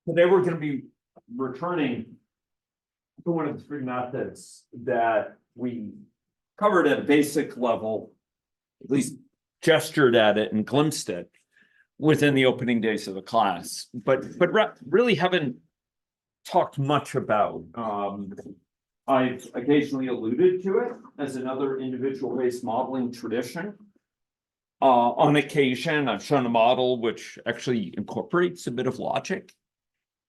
Today we're going to be returning to one of the three methods that we covered at a basic level, at least gestured at it and glimpsed it within the opening days of the class, but really haven't talked much about. I've occasionally alluded to it as another individual-based modeling tradition. On occasion, I've shown a model which actually incorporates a bit of logic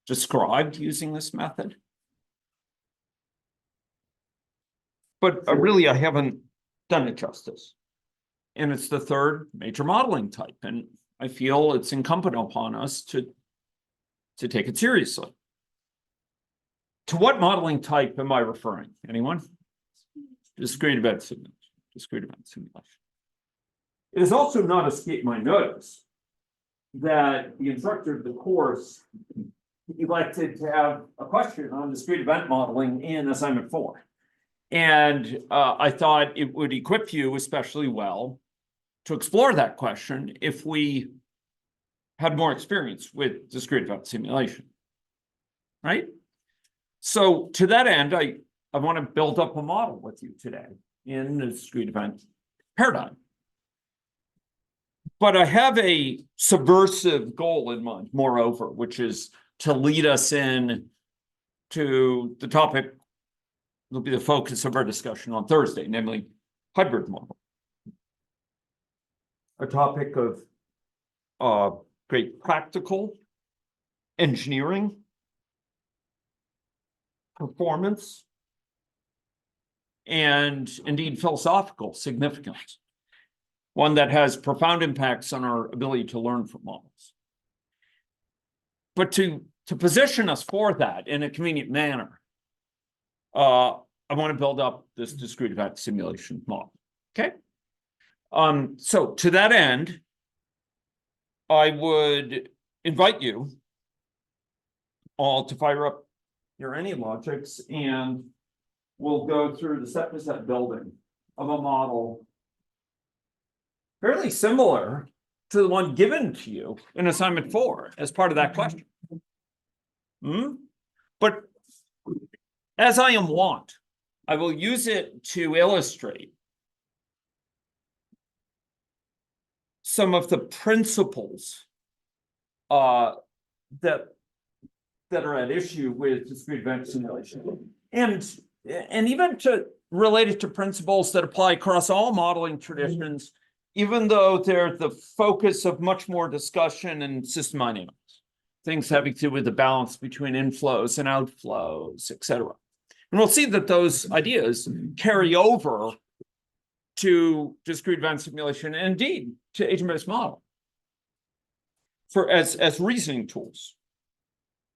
described using this method. But really, I haven't done it justice. And it's the third major modeling type. And I feel it's incumbent upon us to take it seriously. To what modeling type am I referring? Anyone? Discrete event simulation. Discrete event simulation. It has also not escaped my notice that the instructor of the course elected to have a question on discrete event modeling in assignment 4. And I thought it would equip you especially well to explore that question if we had more experience with discrete event simulation, right? So to that end, I want to build up a model with you today in the discrete event paradigm. But I have a subversive goal in mind, moreover, which is to lead us in to the topic will be the focus of our discussion on Thursday, namely hybrid model. A topic of great practical engineering, performance, and indeed philosophical significance. One that has profound impacts on our ability to learn from models. But to position us for that in a convenient manner, I want to build up this discrete event simulation model, okay? So to that end, I would invite you all to fire up your AnyLogics, and we'll go through the set-to-set building of a model fairly similar to the one given to you in assignment 4 as part of that question. But as I am wont, I will use it to illustrate some of the principles that are at issue with discrete event simulation, and even to relate it to principles that apply across all modeling traditions, even though they're the focus of much more discussion in system dynamics, things having to do with the balance between inflows and outflows, etc. And we'll see that those ideas carry over to discrete event simulation and indeed to agent-based model as reasoning tools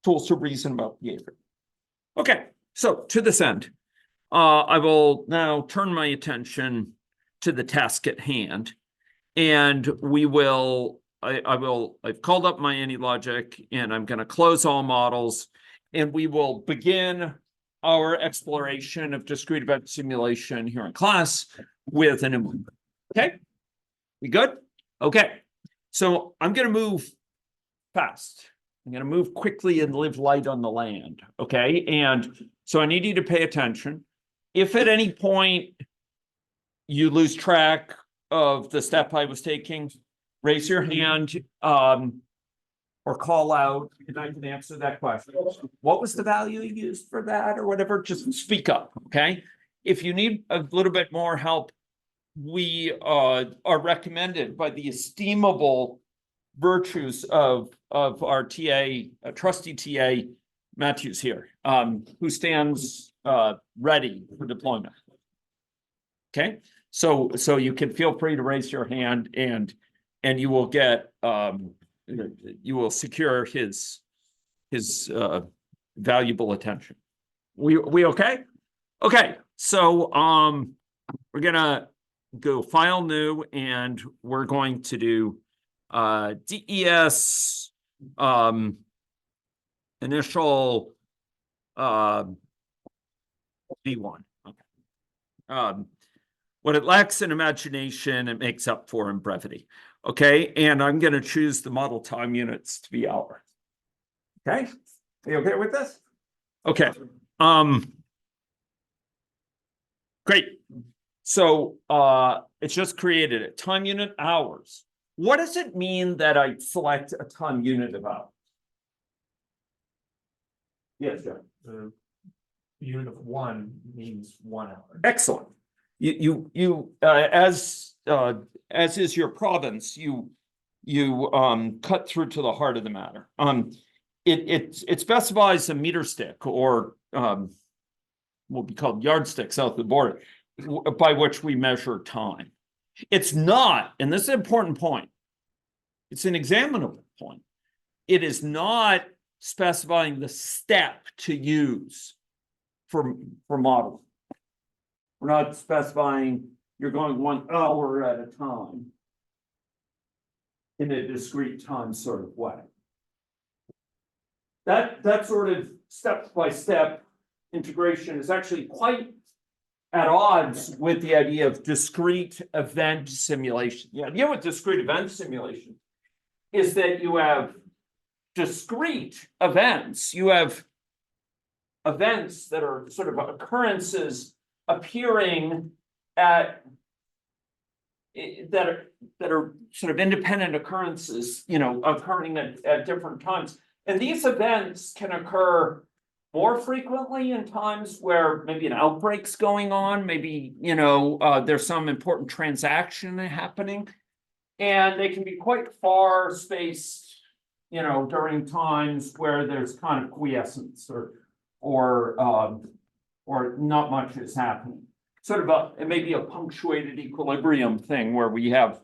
to reason about behavior. Okay, so to this end, I will now turn my attention to the task at hand, and I've called up my AnyLogic, and I'm going to close all models, and we will begin our exploration of discrete event simulation here in class with an movement. Okay, we good? Okay, so I'm going to move fast. I'm going to move quickly and live light on the land. Okay, and so I need you to pay attention. If at any point you lose track of the step I was taking, raise your hand or call out, and I can answer that question. What was the value you used for that or whatever? Just speak up, okay? If you need a little bit more help, we are recommended by the estimable virtues of our TA, trusty TA, Matthews here, who stands ready for deployment. Okay, so you can feel free to raise your hand, and you will get you will secure his valuable attention. We okay? Okay, so we're gonna go file new, and we're going to do DES initial V1. Okay. What it lacks in imagination, it makes up for in brevity. Okay, and I'm going to choose the model time units to be hour. Okay, are you okay with this? Okay. Great. So it's just created it. Time unit hours. What does it mean that I select a time unit of hours? Yes, John. Unit of 1 means 1 hour. Excellent. As is your province, you cut through to the heart of the matter. It specifies a meter stick, or will be called yardstick south of the border, by which we measure time. It's not, and this is an important point, it's an examinable point. It is not specifying the step to use for modeling. We're not specifying you're going 1 hour at a time in a discrete time sort of way. That sort of step-by-step integration is actually quite at odds with the idea of discrete event simulation. The idea with discrete event simulation is that you have discrete events. You have events that are sort of occurrences appearing at that are sort of independent occurrences, occurring at different times. And these events can occur more frequently in times where maybe an outbreak's going on, maybe, there's some important transaction happening. And they can be quite far spaced, during times where there's kind of quiescence or not much is happening. Sort of it may be a punctuated equilibrium thing where we have,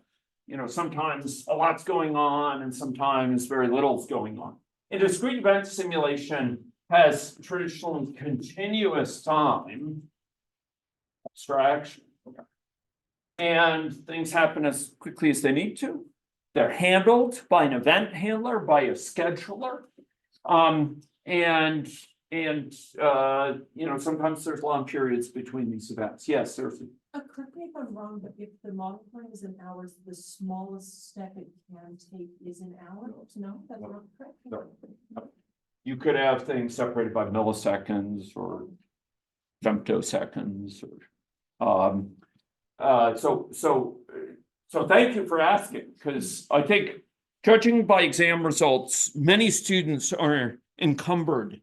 sometimes a lot's going on and sometimes very little's going on. A discrete event simulation has traditionally continuous time abstraction. And things happen as quickly as they need to. They're handled by an event handler, by a scheduler. Sometimes there's long periods between these events. Yes, there's. Correct me if I'm wrong, but if the model time is in hours, the smallest step it can take is an hour? No, that's not correct. No. You could have things separated by milliseconds or femtoseconds, so thank you for asking, because I think, judging by exam results, many students are encumbered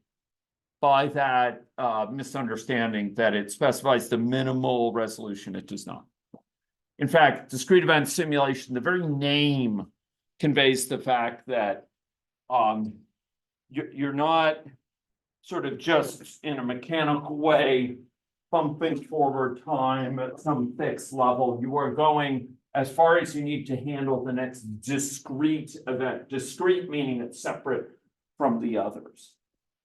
by that misunderstanding that it specifies the minimal resolution. It does not. In fact, discrete event simulation, the very name conveys the fact that you're not sort of just in a mechanical way bumping forward time at some fixed level. You are going as far as you need to handle the next discrete event. Discrete meaning it's separate from the others.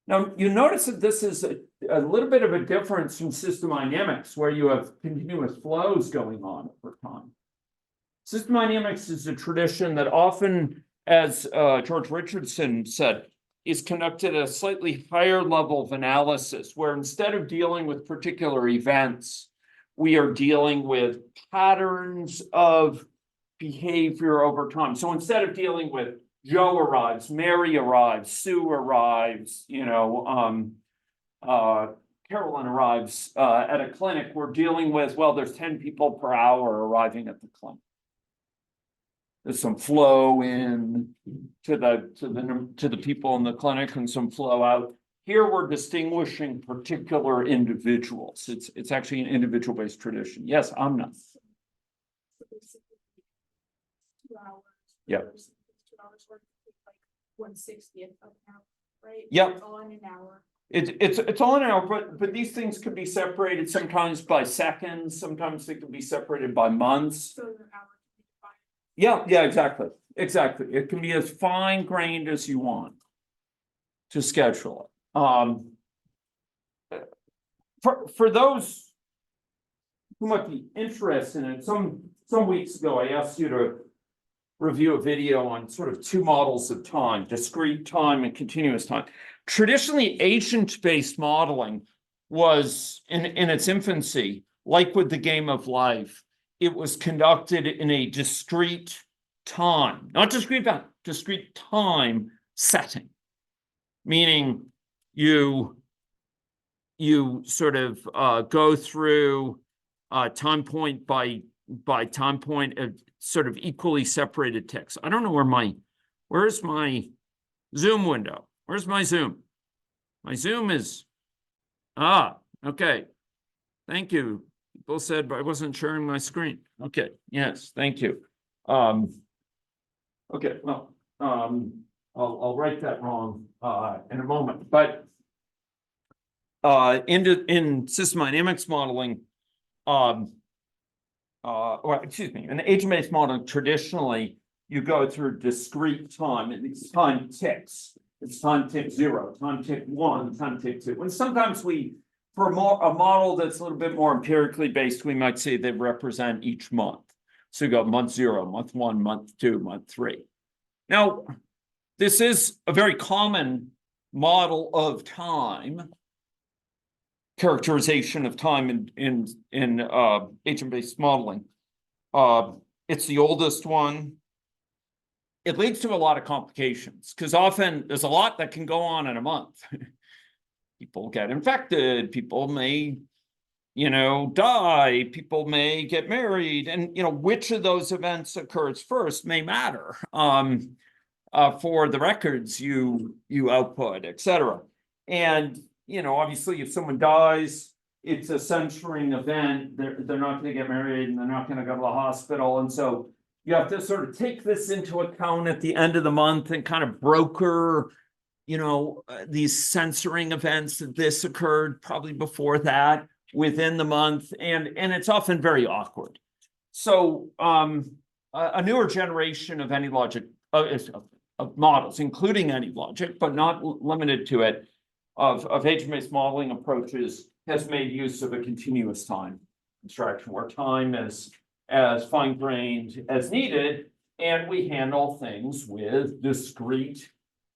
Now, you notice that this is a little bit of a difference from system dynamics, where you have continuous flows going on over time. System dynamics is a tradition that often, as George Richardson said, is conducted at a slightly higher level of analysis, where instead of dealing with particular events, we are dealing with patterns of behavior over time. So instead of dealing with Joe arrives, Mary arrives, Sue arrives, Carolyn arrives at a clinic, we're dealing with, well, there's 10 people per hour arriving at the clinic. There's some flow in to the people in the clinic and some flow out. Here we're distinguishing particular individuals. It's actually an individual-based tradition. Yes, Amna. 2 hours. Yeah. 2 hours worth, like 1/60th of an hour, right? Yep. It's all in an hour. It's all in an hour, but these things could be separated sometimes by seconds, sometimes they could be separated by months. So your hour can be defined. Yeah, exactly. It can be as fine-grained as you want to schedule it. For those who might be interested in it, some weeks ago, I asked you to review a video on sort of two models of time, discrete time and continuous time. Traditionally, agent-based modeling was in its infancy, like with the game of life, it was conducted in a discrete time, not discrete event, discrete time setting. meaning you sort of go through time point by time point of sort of equally separated ticks. I don't know where's my Zoom window? Where's my Zoom? My Zoom is, okay. Thank you. People said I wasn't sharing my screen. Okay, yes, thank you. Okay, well, I'll right that wrong in a moment, but in system dynamics modeling, or excuse me, in agent-based modeling, traditionally you go through discrete time, and it's time ticks. It's time tick 0, time tick 1, time tick 2. And sometimes for a model that's a little bit more empirically based, we might say they represent each month. So you go month 0, month 1, month 2, month 3. Now, this is a very common model of time, characterization of time in agent-based modeling. It's the oldest one. It leads to a lot of complications because often there's a lot that can go on in a month. People get infected, people may, die, people may get married, and, which of those events occurs first may matter for the records you output, et cetera. And, obviously if someone dies, it's a censoring event. They're not going to get married and they're not going to go to the hospital. And so you have to sort of take this into account at the end of the month and kind of broker, these censoring events that this occurred probably before that within the month. And it's often very awkward. So a newer generation of AnyLogic of models, including AnyLogic, but not limited to it, of agent-based modeling approaches has made use of a continuous time abstraction where time is as fine-grained as needed, and we handle things with discrete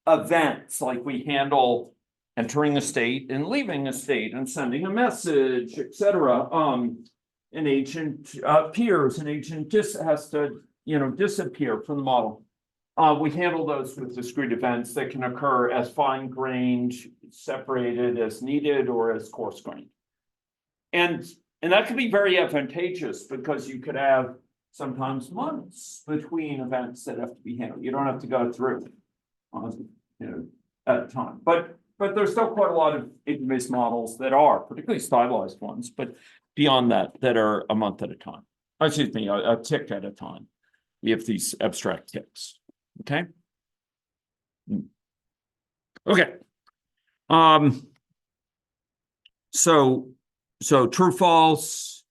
events, like we handle entering a state and leaving a state and sending a message, et cetera. An agent appears, an agent just has to, disappear from the model. We handle those with discrete events that can occur as fine-grained, separated as needed, or as coarse-grained. And that can be very advantageous because you could have sometimes months between events that have to be handled. You don't have to go through, at a time. But there's still quite a lot of agent-based models that are, particularly stylized ones, but beyond that are a month at a time. Excuse me, a tick at a time. We have these abstract ticks. Okay. Okay. So true, false,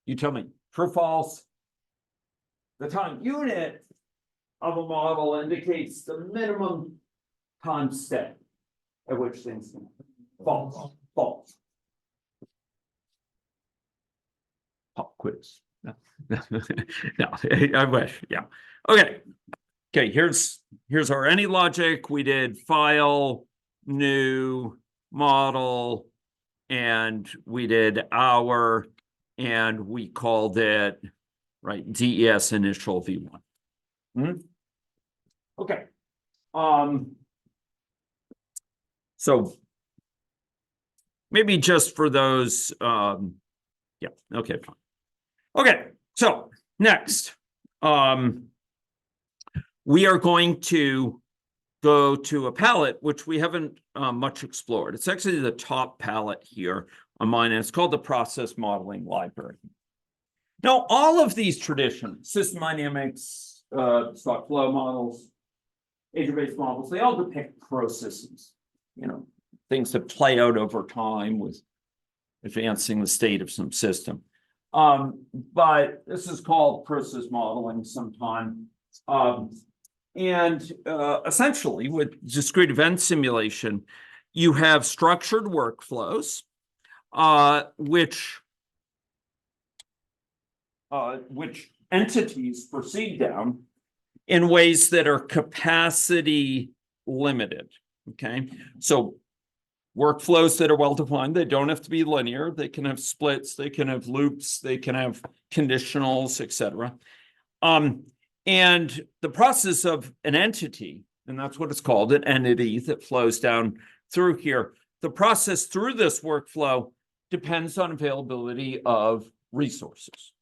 you tell me, true, false. The time unit of a model indicates the minimum time step at which things can happen. False, false. Pop quiz. No, I wish, yeah. Okay, here's our AnyLogic. We did file, new, model, and we did our, and we called it, right, DES initial V1. Okay. So maybe just for those, yeah, okay, fine. Okay, so next, we are going to go to a palette, which we haven't much explored. It's actually the top palette here on mine, and it's called the Process Modeling Library. Now, all of these traditions, system dynamics, stock flow models, agent-based models, they all depict processes, things that play out over time with advancing the state of some system. But this is called process modeling sometime. And essentially, with discrete event simulation, you have structured workflows, which entities proceed down in ways that are capacity limited. Okay, so workflows that are well-defined, they don't have to be linear. They can have splits, they can have loops, they can have conditionals, etc. And the process of an entity, and that's what it's called, an entity that flows down through here. The process through this workflow depends on availability of resources.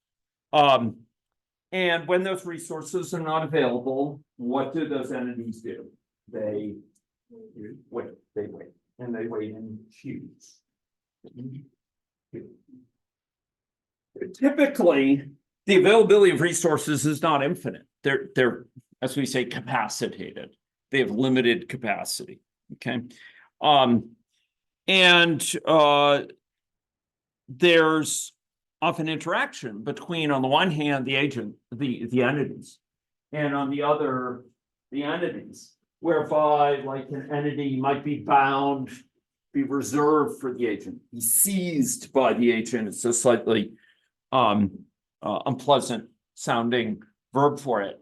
And when those resources are not available, what do those entities do? They wait, and they wait in queues. Typically, the availability of resources is not infinite. They're, as we say, capacitated. They have limited capacity. Okay. There's often interaction between, on the one hand, the agent, the entities, and on the other, the entities, whereby like an entity might be bound, be reserved for the agent, be seized by the agent. It's a slightly unpleasant sounding verb for it,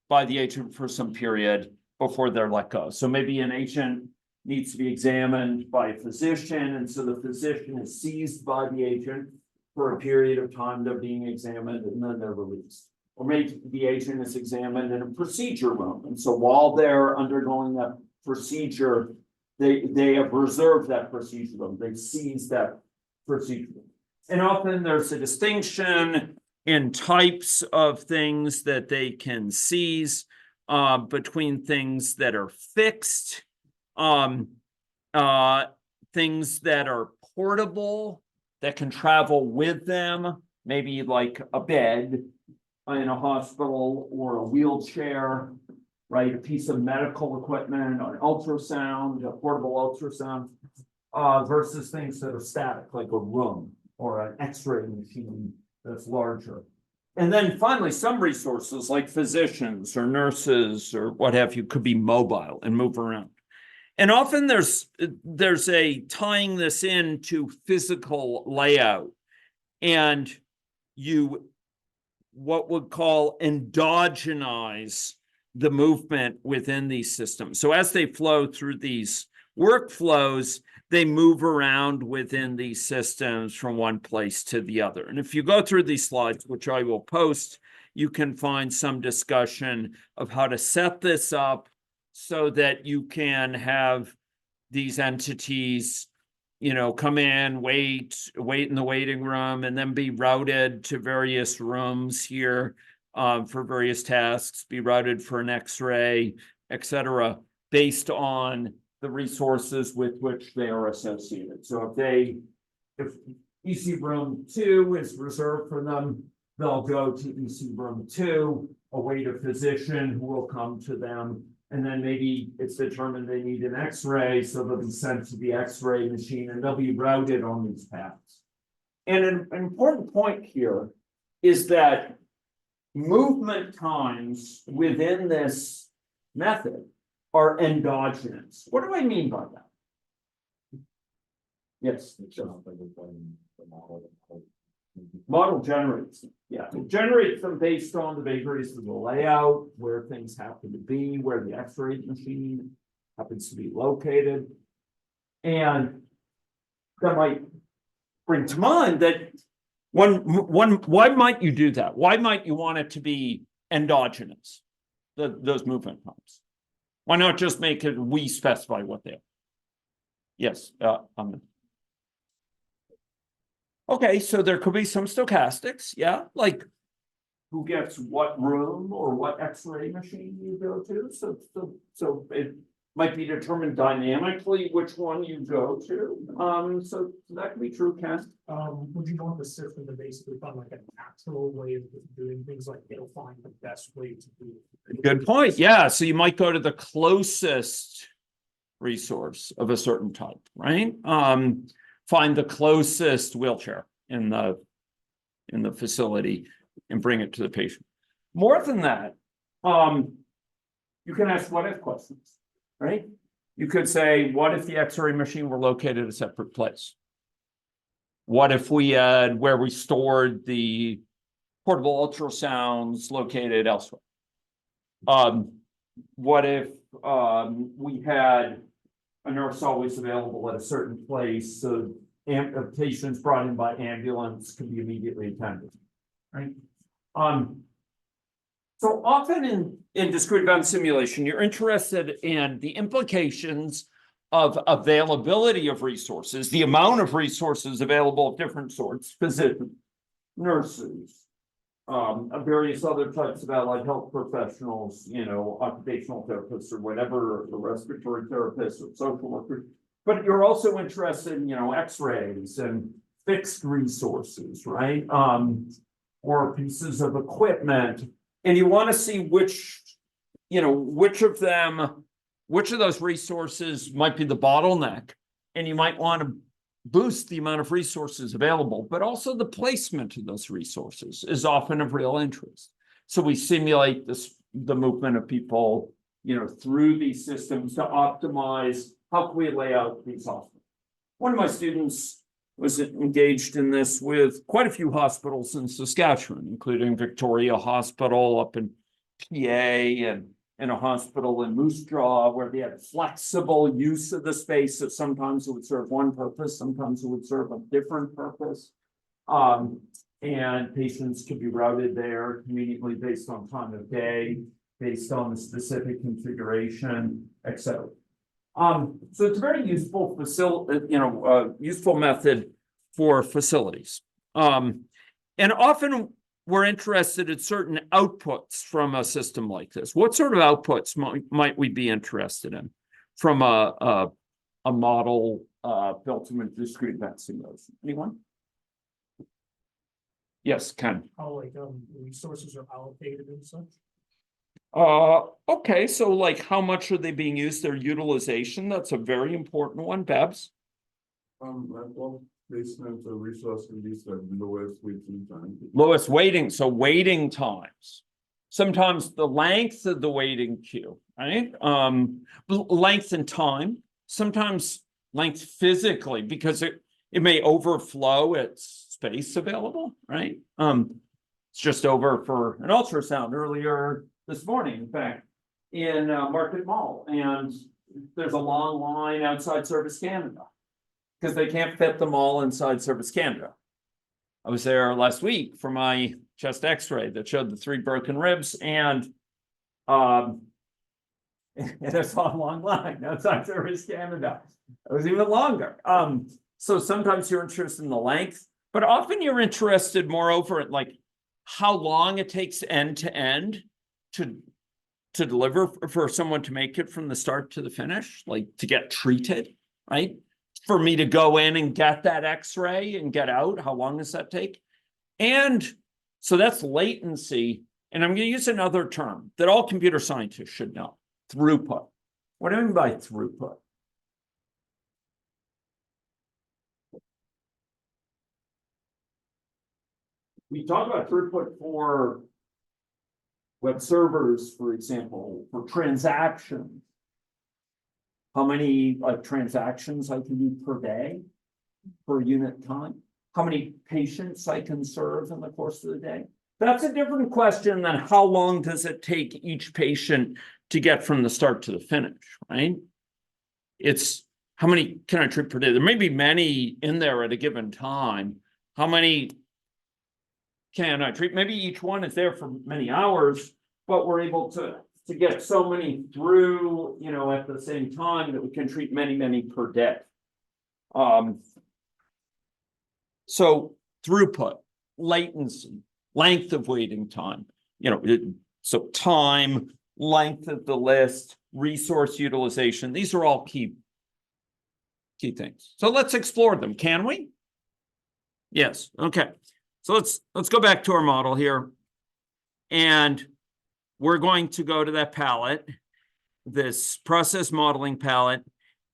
by the agent for some period before they're let go. So maybe an agent needs to be examined by a physician, and so the physician is seized by the agent for a period of time. They're being examined and then they're released. Or maybe the agent is examined in a procedure room, and so while they're undergoing that procedure, they have reserved that procedure room. They've seized that procedure room. And often there's a distinction in types of things that they can seize between things that are fixed, things that are portable, that can travel with them, maybe like a bed in a hospital or a wheelchair, right? A piece of medical equipment, an ultrasound, a portable ultrasound, versus things that are static, like a room or an X-ray machine that's larger. And then finally, some resources like physicians or nurses or what have you could be mobile and move around. And often there's a tying this into physical layout, and you what would call endogenize the movement within these systems. So as they flow through these workflows, they move around within these systems from one place to the other. And if you go through these slides, which I will post, you can find some discussion of how to set this up so that you can have these entities, you know, come in, wait in the waiting room, and then be routed to various rooms here for various tasks, be routed for an X-ray, etc., based on the resources with which they are associated. So if EC room 2 is reserved for them, they'll go to EC room 2, await a physician who will come to them, and then maybe it's determined they need an X-ray, so they'll be sent to the X-ray machine, and they'll be routed on these paths. And an important point here is that movement times within this method are endogenous. What do I mean by that? Yes. Model generates them. Yeah, it generates them based on the vagaries of the layout, where things happen to be, where the X-ray machine happens to be located. And that might bring to mind that why might you do that? Why might you want it to be endogenous, those movement times? Why not just make it, we specify what they are? Yes. Okay, so there could be some stochastics, yeah, like who gets what room or what X-ray machine you go to. So it might be determined dynamically which one you go to. So that could be true, Ken. Would you want the system to basically find like an actual way of doing things, like it'll find the best way to do it? Good point. Yeah, so you might go to the closest resource of a certain type, right? Find the closest wheelchair in the facility and bring it to the patient. More than that, you can ask what if questions, right? You could say, what if the X-ray machine were located at a separate place? What if we had where we stored the portable ultrasounds located elsewhere? What if we had a nurse always available at a certain place, so patients brought in by ambulance can be immediately attended, right? So often in discrete event simulation, you're interested in the implications of availability of resources, the amount of resources available of different sorts, physicians, nurses, various other types of allied health professionals, occupational therapists or whatever, or respiratory therapists or social workers. But you're also interested in, x-rays and fixed resources, right? Or pieces of equipment. And you want to see which of those resources might be the bottleneck. And you might want to boost the amount of resources available, but also the placement of those resources is often of real interest. So we simulate the movement of people, through these systems to optimize how can we lay out these hospitals. One of my students was engaged in this with quite a few hospitals in Saskatchewan, including Victoria Hospital up in PA and a hospital in Moose Jaw, where they had flexible use of the space. So sometimes it would serve one purpose, sometimes it would serve a different purpose. And patients could be routed there conveniently based on time of day, based on the specific configuration, etc. So it's a very useful useful method for facilities. And often we're interested in certain outputs from a system like this. What sort of outputs might we be interested in from a model built in a discrete event simulation? Anyone? Yes, Ken. How resources are allocated and such? Okay, so how much are they being used, their utilization? That's a very important one. Babs? Placement of resources is the lowest waiting time. Lowest waiting, so waiting times. Sometimes the length of the waiting queue, right? Length and time, sometimes length physically, because it may overflow its space available, right? It's just over for an ultrasound earlier this morning, in fact, in Market Mall, and there's a long line outside Service Canada because they can't fit them all inside Service Canada. I was there last week for my chest x-ray that showed the 3 broken ribs, and there's a long line outside Service Canada. It was even longer. So sometimes you're interested in the length, but often you're interested moreover in how long it takes end to end to deliver for someone to make it from the start to the finish, to get treated, right? For me to go in and get that x-ray and get out, how long does that take? And so that's latency. And I'm going to use another term that all computer scientists should know: throughput. What do I mean by throughput? We talk about throughput for web servers, for example, for transactions. How many transactions I can do per day, per unit time? How many patients I can serve in the course of the day? That's a different question than how long does it take each patient to get from the start to the finish, right? It's how many can I treat per day? There may be many in there at a given time. How many can I treat? Maybe each one is there for many hours, but we're able to get so many through, at the same time that we can treat many per day. So throughput, latency, length of waiting time, so time, length of the list, resource utilization, these are all key things. So let's explore them, can we? Yes, okay. So let's go back to our model here. And we're going to go to that palette, this process modeling palette,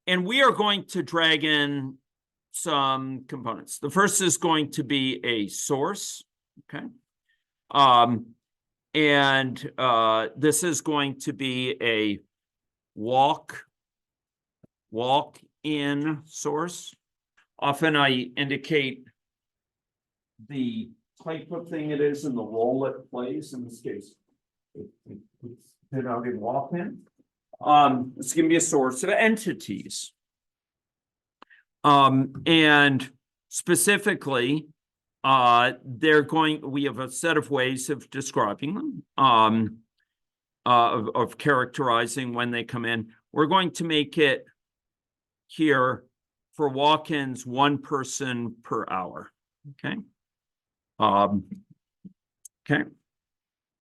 and we are going to drag in some components. The first is going to be a source, okay? And this is going to be a walk-in source. Often I indicate the type of thing it is and the role it plays. In this case, it's out in walk-in. It's going to be a source of entities. And specifically, we have a set of ways of describing them. of characterizing when they come in. We're going to make it here for walk-ins, 1 person per hour. Okay. Okay.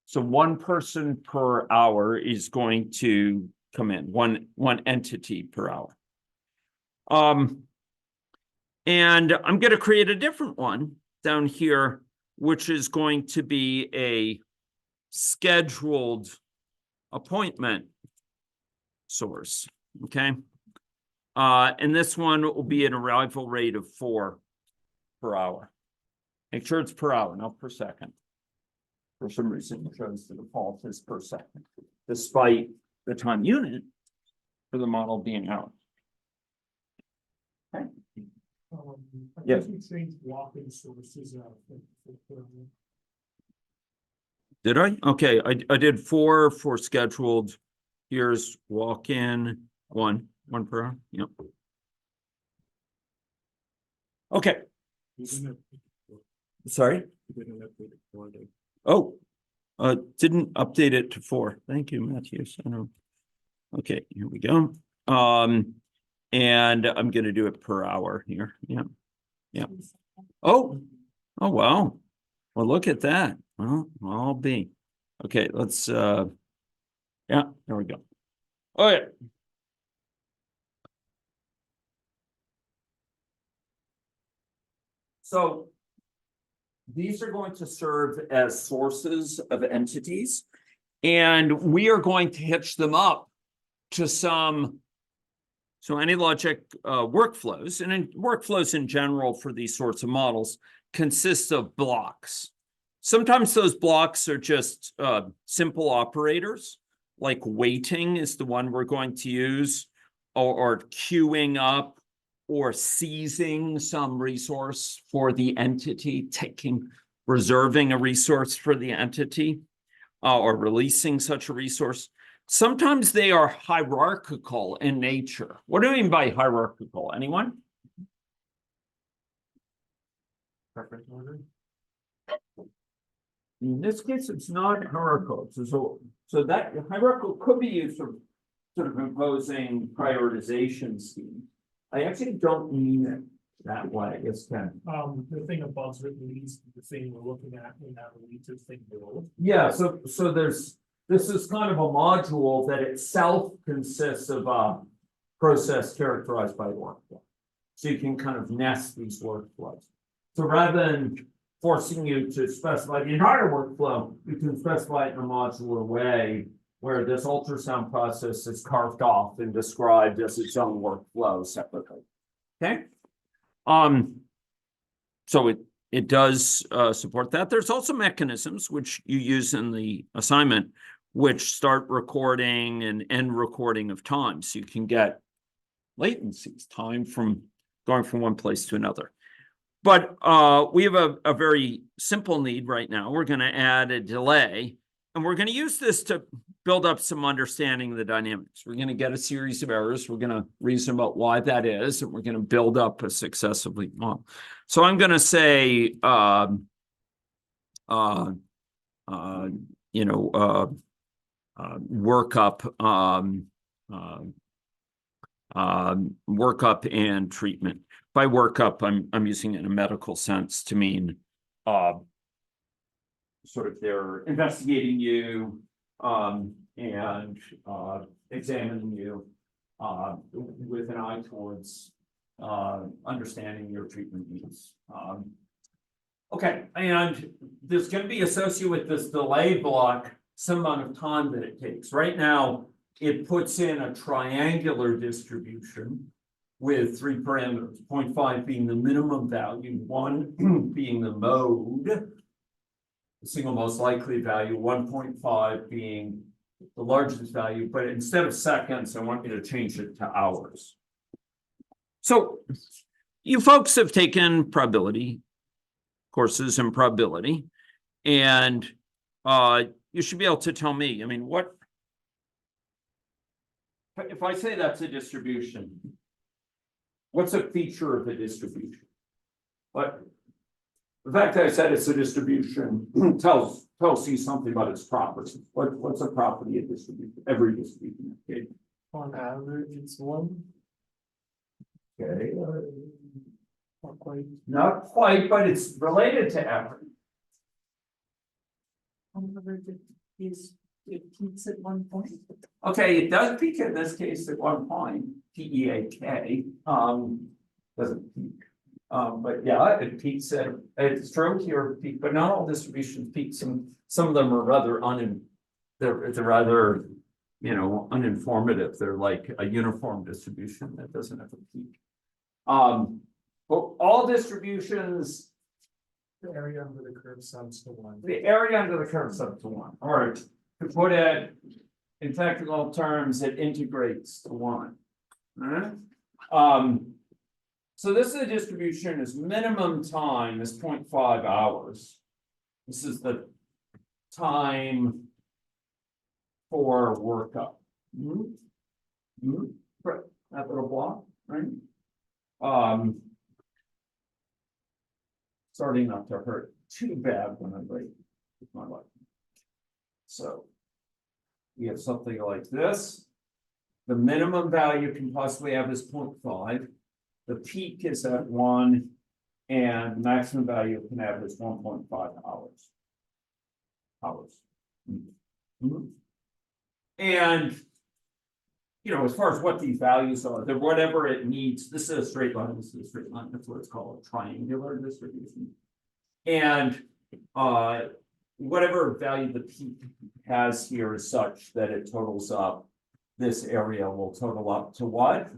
So 1 person per hour is going to come in, one entity per hour. And I'm going to create a different one down here, which is going to be a scheduled appointment source. Okay. And this one will be an arrival rate of 4 per hour. Make sure it's per hour, not per second. For some reason, it shows the default is per second, despite the time unit for the model being hours. Okay. I Yeah. think we changed walk-in sources out. Did I? Okay, I did 4 for scheduled. Here's walk-in, 1 per hour. Yep. Okay. Sorry. Oh, didn't update it to 4. Thank you, Matthews. I know. Okay, here we go. And I'm gonna do it per hour here. Yeah. Yeah. Oh, wow. Well, look at that. Well, I'll be. Okay, let's yeah, there we go. Okay. So these are going to serve as sources of entities, and we are going to hitch them up to some AnyLogic workflows, and workflows in general for these sorts of models consist of blocks. Sometimes those blocks are just simple operators, like waiting is the one we're going to use, or queuing up, or seizing some resource for the entity, reserving a resource for the entity, or releasing such a resource. Sometimes they are hierarchical in nature. What do I mean by hierarchical? Anyone? Preference order? In this case, it's not hierarchical. So that hierarchical could be used for sort of imposing prioritization scheme. I actually don't mean it that way. It's kind of The thing above it leads to the thing we're looking at in that leads to the thing below. yeah. So this is kind of a module that itself consists of a process characterized by workflow. So you can kind of nest these workflows. So rather than forcing you to specify the entire workflow, you can specify it in a modular way where this ultrasound process is carved off and described as its own workflow separately. Okay. So it does support that. There's also mechanisms which you use in the assignment, which start recording and end recording of time. So you can get latencies, time from going from one place to another. But we have a very simple need right now. We're going to add a delay, and we're going to use this to build up some understanding of the dynamics. We're going to get a series of errors. We're going to reason about why that is, and we're going to build up a successive leap model. So I'm going to say, workup and treatment. By workup, I'm using it in a medical sense to mean sort of they're investigating you and examining you with an eye towards understanding your treatment needs. Okay, and there's going to be associated with this delay block some amount of time that it takes. Right now, it puts in a triangular distribution with 3 parameters, 0.5 being the minimum value, 1 being the mode, the single most likely value, 1.5 being the largest value, but instead of seconds, I want you to change it to hours. So you folks have taken probability courses in probability, and you should be able to tell me, I mean, what, if I say that's a distribution, what's a feature of the distribution? What? The fact that I said it's a distribution tells you something about its properties. What's a property of distribution? Every distribution. Okay. On average, it's one. Okay. Not quite. Not quite, but it's related to average. On average, it peaks at one point. Okay, it does peak in this case at one point, PEAK, doesn't peak. But yeah, it peaks at, it's true here, peak, but not all distributions peak. Some of them are rather they're rather, uninformative. They're like a uniform distribution that doesn't have a peak. But all distributions, The area under the curve sums to one. the area under the curve sub to one, or to put it in technical terms, it integrates to one. Alright? So this is a distribution, is minimum time is 0.5 hours. This is the time for workup. Right, that little block, right? Starting not to hurt too bad when I break my life. So we have something like this. The minimum value can possibly have is 0.5. The peak is at 1, and maximum value can have is 1.5 hours. And as far as what these values are, they're whatever it needs. This is a straight line. This is a straight line. That's what it's called, a triangular distribution. And whatever value the peak has here is such that it totals up. This area will total up to what?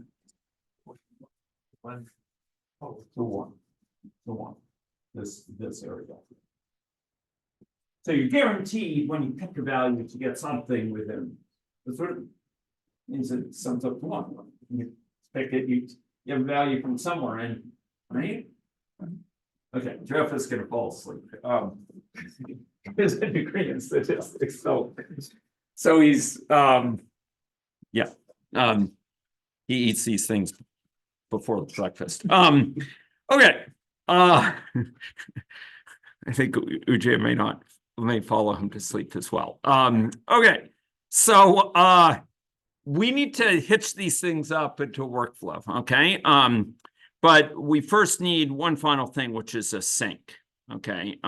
To one. This area. So you're guaranteed when you pick a value to get something within. That's what it means. It sums up to one. You pick it, you have a value from somewhere in, right? Okay, Jeff is gonna fall asleep. He's a degree in statistics, so he's he eats these things before breakfast. Okay. I think Ujay may follow him to sleep as well. Okay, so we need to hitch these things up into a workflow, okay? But we first need one final thing, which is a sink. Okay.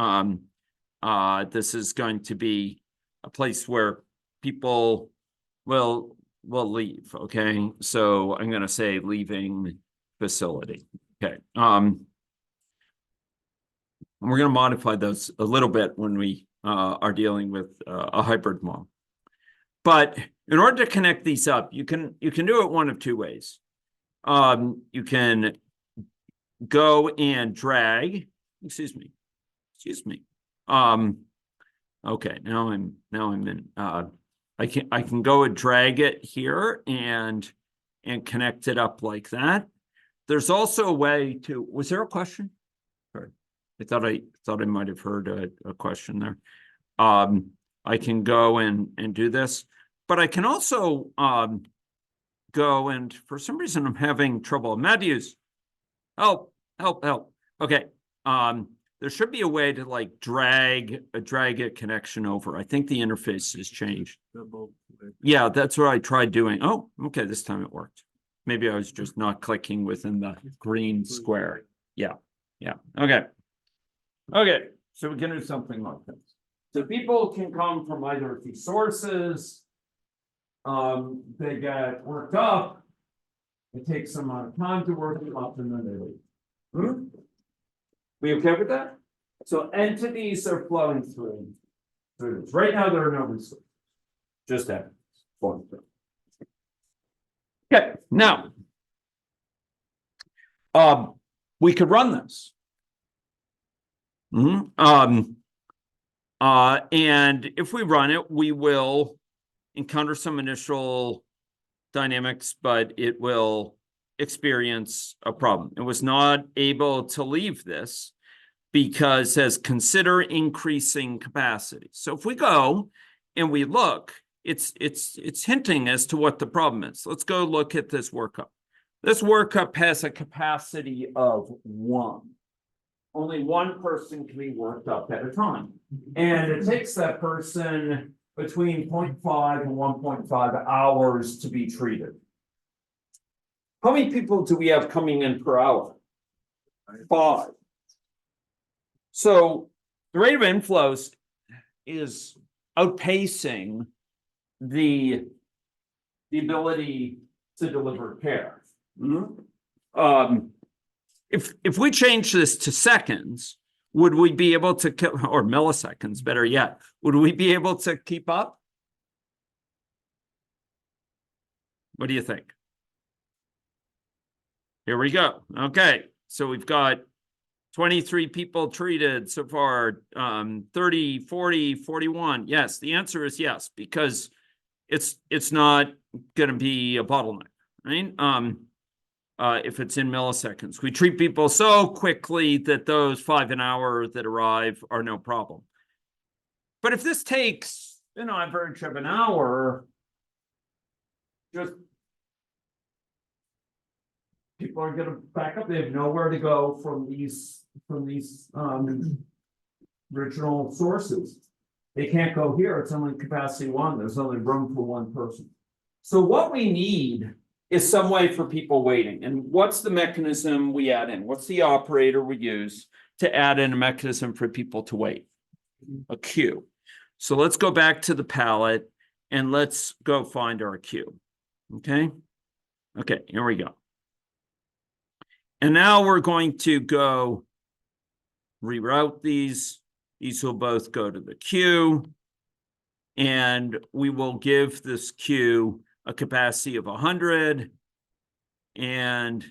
This is going to be a place where people will leave. Okay, so I'm going to say leaving facility. Okay. And we're going to modify those a little bit when we are dealing with a hybrid model. But in order to connect these up, you can do it one of two ways. You can go and drag. Excuse me. Okay, now I'm in. I can go and drag it here and connect it up like that. There's also a way to. Was there a question? Sorry, I thought I might have heard a question there. I can go and do this, but I can also go and for some reason I'm having trouble. Matthews, help. Okay. There should be a way to like drag a connection over. I think the interface has changed. Yeah, that's what I tried doing. Oh, okay, this time it worked. Maybe I was just not clicking within the green square. Yeah. Okay, so we can do something like this. So people can come from either of these sources. They get worked up. It takes some amount of time to work them up, and then they leave. We okay with that? So entities are flowing through this. Right now, there are no resources. Just that flowing through. Okay, now we could run this. And if we run it, we will encounter some initial dynamics, but it will experience a problem. It was not able to leave this because it says consider increasing capacity. So if we go and we look, it's hinting as to what the problem is. Let's go look at this workup. This workup has a capacity of 1. only one person can be worked up at a time. And it takes that person between 0.5 and 1.5 hours to be treated. How many people do we have coming in per hour? 5. So the rate of inflows is outpacing the ability to deliver care. If we change this to seconds, would we be able to or milliseconds, better yet, would we be able to keep up? What do you think? Here we go. Okay, so we've got 23 people treated so far, 30, 40, 41. Yes, the answer is yes, because it's not going to be a bottleneck, right? If it's in milliseconds, we treat people so quickly that those 5 an hour that arrive are no problem. But if this takes an average of an hour, just people are going to back up. They have nowhere to go from these original sources. They can't go here. It's only capacity 1. There's only room for 1 person. So what we need is some way for people waiting. And what's the mechanism we add in? What's the operator we use to add in a mechanism for people to wait? A queue. So let's go back to the palette and let's go find our queue. Okay. Okay, here we go. And now we're going to go reroute these. These will both go to the queue. And we will give this queue a capacity of 100. And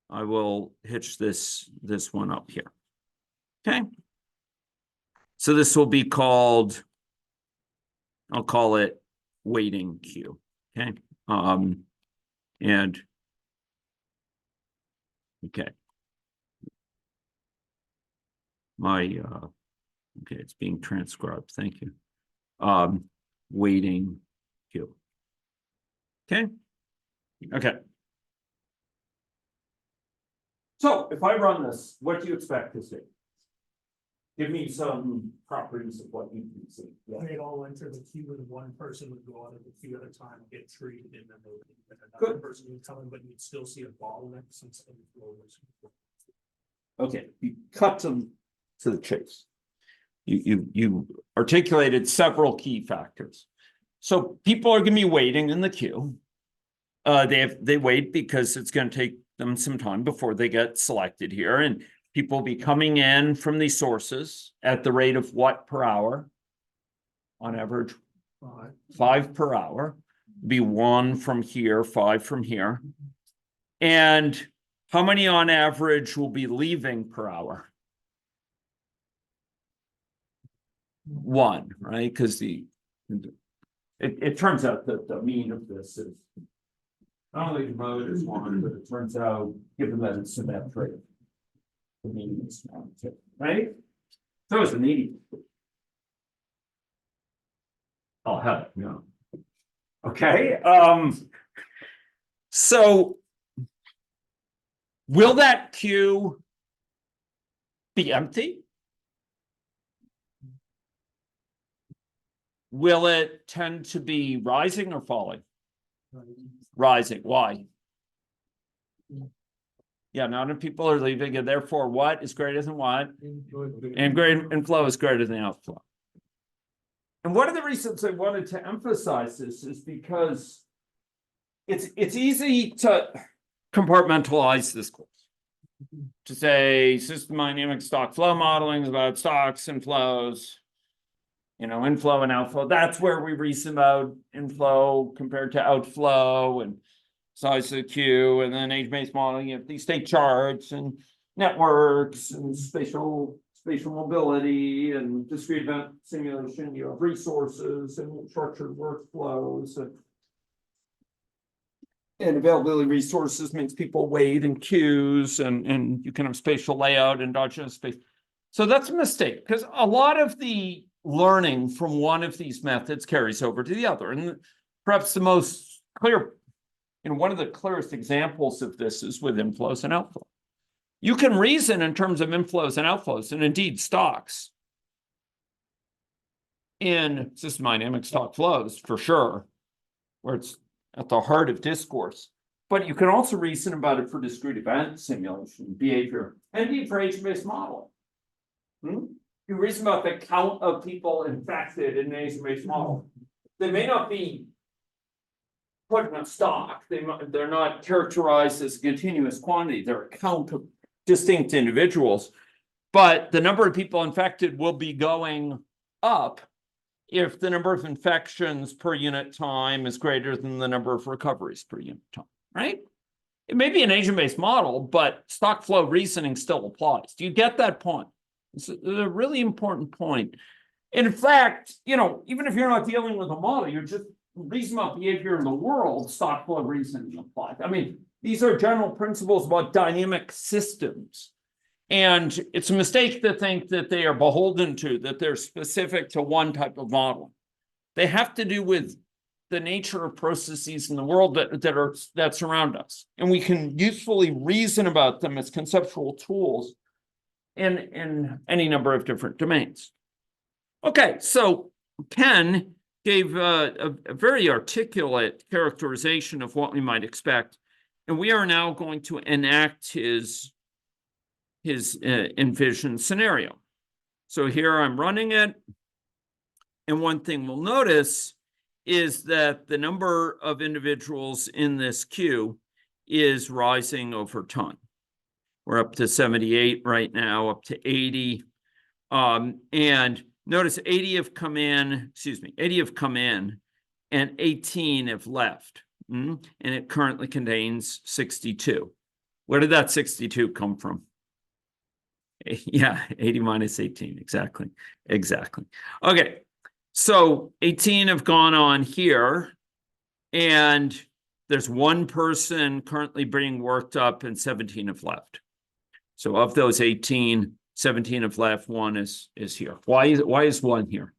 I will hitch this one up here. Okay. So this will be called, I'll call it waiting queue. Okay. And okay. Okay, it's being transcribed. Thank you. Waiting queue. Okay. Okay. So if I run this, what do you expect to see? Give me some properties of what you can see. Yeah. They'd all enter the queue and 1 person would go out of the queue at a time, get treated, and then another Good. person would come in, but you'd still see a bottleneck since the flow was. Okay, you cut to the chase. You articulated several key factors. So people are going to be waiting in the queue. They wait because it's going to take them some time before they get selected here, and people will be coming in from these sources at the rate of what per hour? On average, 5 per hour. Be 1 from here, 5 from here. And how many on average will be leaving per hour? 1, right? Because it turns out that the mean of this is not only the mode is 1, but it turns out, given that it's symmetric, the mean is 1 too, right? So it's an 80. I'll have it, no. Okay. So will that queue be empty? Will it tend to be rising or falling? Rising. Why? Yeah, not enough people are leaving, and therefore what is greater than what? Inflow is greater than outflow. And one of the reasons I wanted to emphasize this is because it's easy to compartmentalize this course. To say system dynamic stock flow modeling is about stocks and flows. You know, inflow and outflow, that's where we reason about inflow compared to outflow and size of the queue, and then age-based modeling, you have these state charts and networks and spatial mobility and discrete event simulation, you have resources and structured workflows and availability resources means people wait in queues and you can have spatial layout, endogenous space. So that's a mistake because a lot of the learning from one of these methods carries over to the other. And perhaps the most clear, one of the clearest examples of this is with inflows and outflow. You can reason in terms of inflows and outflows, and indeed stocks in system dynamic stock flows for sure, where it's at the heart of discourse. But you can also reason about it for discrete event simulation, behavior, and indeed for agent-based modeling. You reason about the count of people infected in an agent-based model. They may not be put in a stock. They're not characterized as continuous quantity. They're a count of distinct individuals. But the number of people infected will be going up if the number of infections per unit time is greater than the number of recoveries per unit time, right? It may be an agent-based model, but stock flow reasoning still applies. Do you get that point? It's a really important point. In fact, even if you're not dealing with a model, you're just reasoning about behavior in the world, stock flow reasoning applies. I mean, these are general principles about dynamic systems. And it's a mistake to think that they are beholden to, that they're specific to one type of model. They have to do with the nature of processes in the world that surround us. And we can usefully reason about them as conceptual tools in any number of different domains. Okay, so Ken gave a very articulate characterization of what we might expect. And we are now going to enact his envisioned scenario. So here I'm running it. And one thing we'll notice is that the number of individuals in this queue is rising over time. We're up to 78 right now, up to 80. And notice 80 have come in, 80 have come in and 18 have left. And it currently contains 62. Where did that 62 come from? Yeah, 80 minus 18, exactly. Okay, so 18 have gone on here, and there's one person currently being worked up and 17 have left. So of those 18, 17 have left, one is here. Why is one here?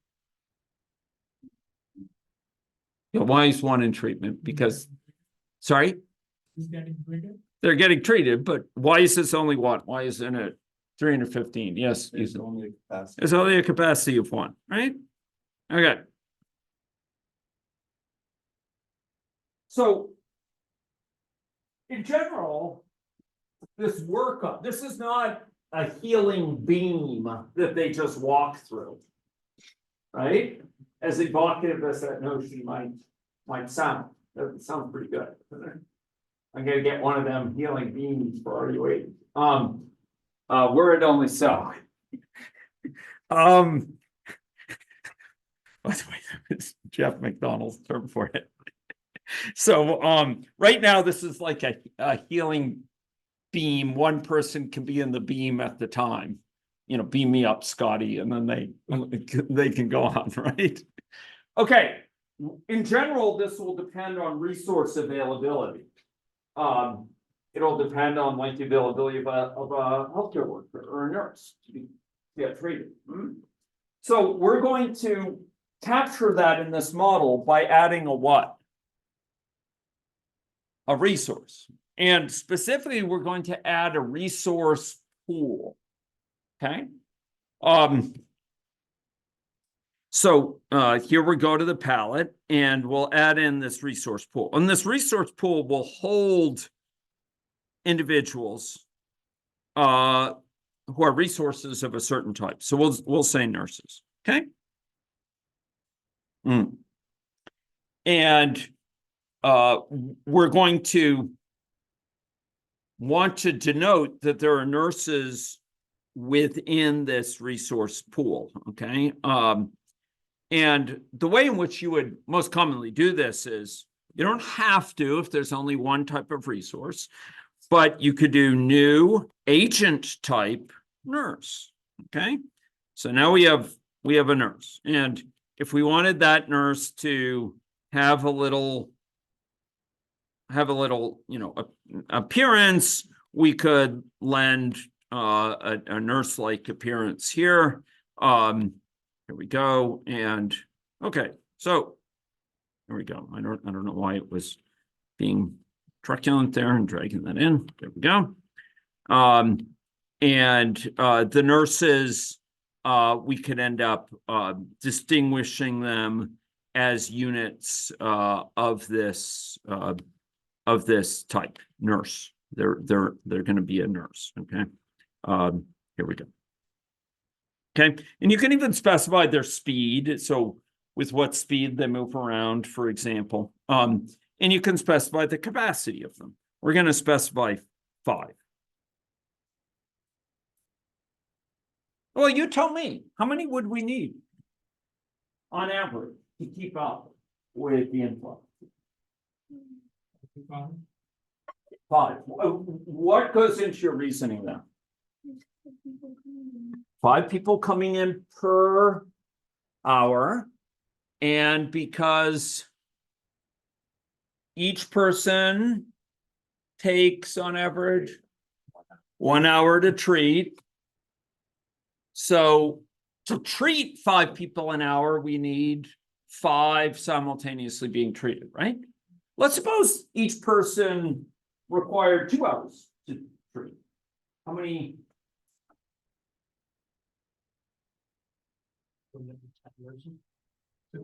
Yeah, why is one in treatment? Because, sorry? He's getting treated. They're getting treated, but why is this only one? Why isn't it 315? Yes, It's only a capacity. there's only a capacity of one, right? Okay. So, in general, this is not a healing beam that they just walk through, right? As evocative as that notion might sound. That sounds pretty good. I'm gonna get one of them healing beams for RU8. Were it only so. By the way, it's Jeff McDonald's term for it. So right now this is like a healing beam. One person can be in the beam at the time. Beam me up, Scotty, and then they can go on, right? Okay. In general, this will depend on resource availability. It'll depend on like the availability of a healthcare worker or a nurse to get treated. So we're going to capture that in this model by adding a what? A resource. And specifically, we're going to add a resource pool. Okay. So here we go to the palette, and we'll add in this resource pool. And this resource pool will hold individuals who are resources of a certain type. So we'll say nurses. Okay. And we're going to want to denote that there are nurses within this resource pool. Okay. And the way in which you would most commonly do this is you don't have to if there's only one type of resource, but you could do new agent type nurse. Okay. So now we have a nurse, and if we wanted that nurse to have a little, appearance, we could lend a nurse-like appearance here. Here we go, and okay, so there we go. I don't know why it was being truculent there and dragging that in. There we go. The nurses, we could end up distinguishing them as units of this type, nurse. They're going to be a nurse. Okay. Here we go. Okay, and you can even specify their speed. So with what speed they move around, for example. And you can specify the capacity of them. We're going to specify 5. Well, you tell me, how many would we need on average to keep up with the influx? 5. What goes into your reasoning then? 5 people coming in per hour. And because each person takes on average 1 hour to treat. So to treat 5 people an hour, we need 5 simultaneously being treated, right? Let's suppose each person required 2 hours to treat. How many?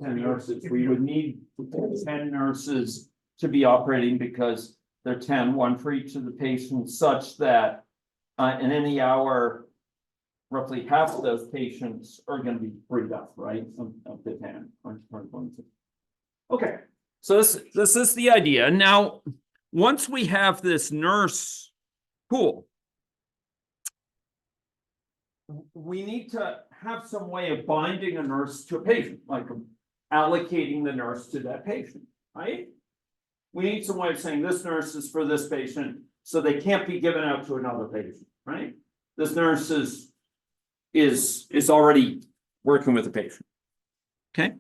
10 nurses. We would need 10 nurses to be operating because they're 10, 1 for each of the patients, such that in any hour, roughly half of those patients are going to be freed up, right? Of the 10. Okay, so this is the idea. Now, once we have this nurse pool, we need to have some way of binding a nurse to a patient, like allocating the nurse to that patient, right? We need some way of saying this nurse is for this patient, so they can't be given out to another patient, right? This nurse is already working with the patient. Okay.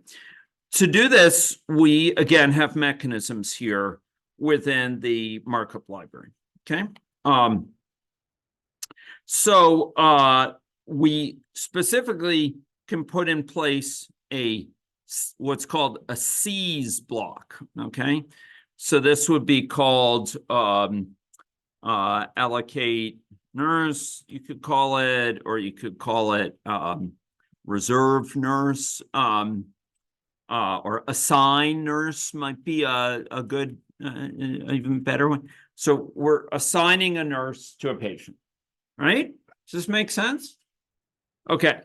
To do this, we again have mechanisms here within the markup library. Okay. We specifically can put in place what's called a seize block. Okay. So this would be called allocate nurse, you could call it, or you could call it reserve nurse, or assign nurse might be a good, even better one. So we're assigning a nurse to a patient, right? Does this make sense? Okay.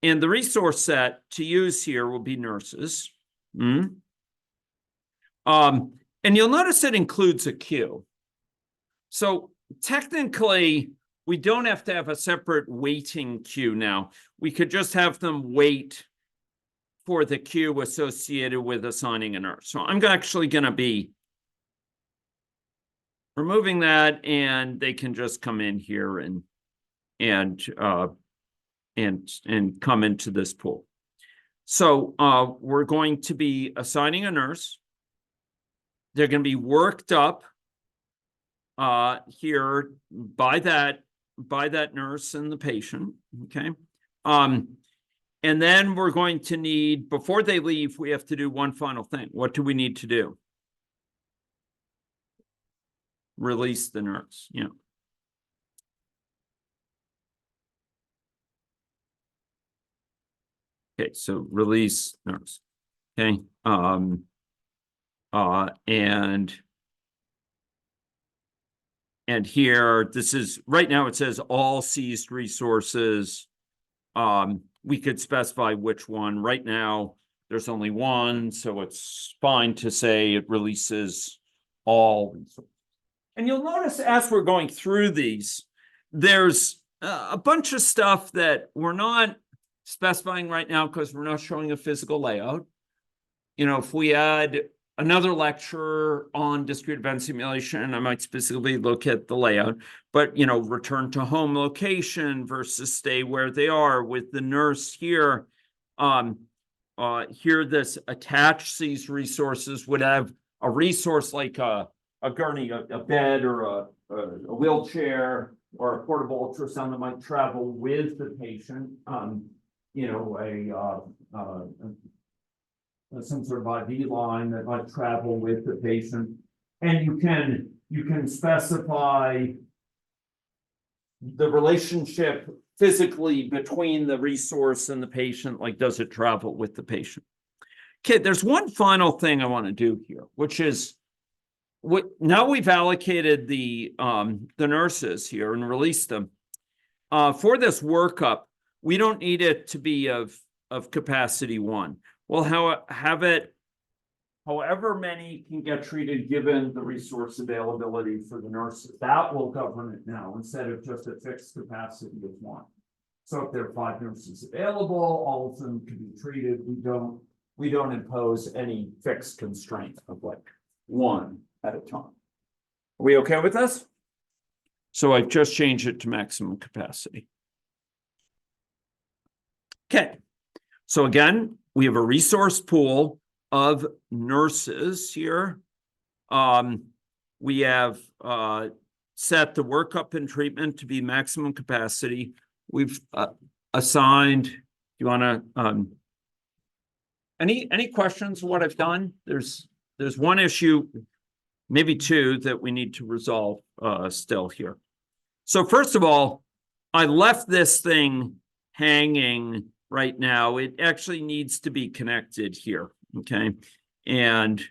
And the resource set to use here will be nurses. And you'll notice it includes a queue. So technically, we don't have to have a separate waiting queue now. We could just have them wait for the queue associated with assigning a nurse. So I'm actually going to be removing that, and they can just come in here and come into this pool. So we're going to be assigning a nurse. They're going to be worked up here by that nurse and the patient. Okay. And then we're going to need, before they leave, we have to do one final thing. What do we need to do? Release the nurse. Yeah. Okay, so release nurse. Okay. And here, this is right now it says all seized resources. We could specify which one. Right now, there's only one, so it's fine to say it releases all resources. And you'll notice as we're going through these, there's a bunch of stuff that we're not specifying right now because we're not showing a physical layout. You know, if we had another lecture on discrete event simulation, I might specifically look at the layout, but, you know, return to home location versus stay where they are with the nurse here. Here, this attach these resources would have a resource like a gurney, a bed, or a wheelchair, or a portable ultrasound that might travel with the patient. You know, some sort of IV line that might travel with the patient, and you can specify the relationship physically between the resource and the patient, like does it travel with the patient? Okay, there's one final thing I want to do here, which is what now we've allocated the nurses here and released them. For this workup, we don't need it to be of capacity 1. We'll have it however many can get treated given the resource availability for the nurses. That will govern it now instead of just a fixed capacity of 1. So if there are 5 nurses available, all of them can be treated. We don't impose any fixed constraint of like 1 at a time. Are we okay with this? So I've just changed it to maximum capacity. Okay. So again, we have a resource pool of nurses here. We have set the workup and treatment to be maximum capacity. We've assigned, do you want to, any questions on what I've done? There's one issue, maybe 2 that we need to resolve still here. So first of all, I left this thing hanging right now. It actually needs to be connected here, okay? And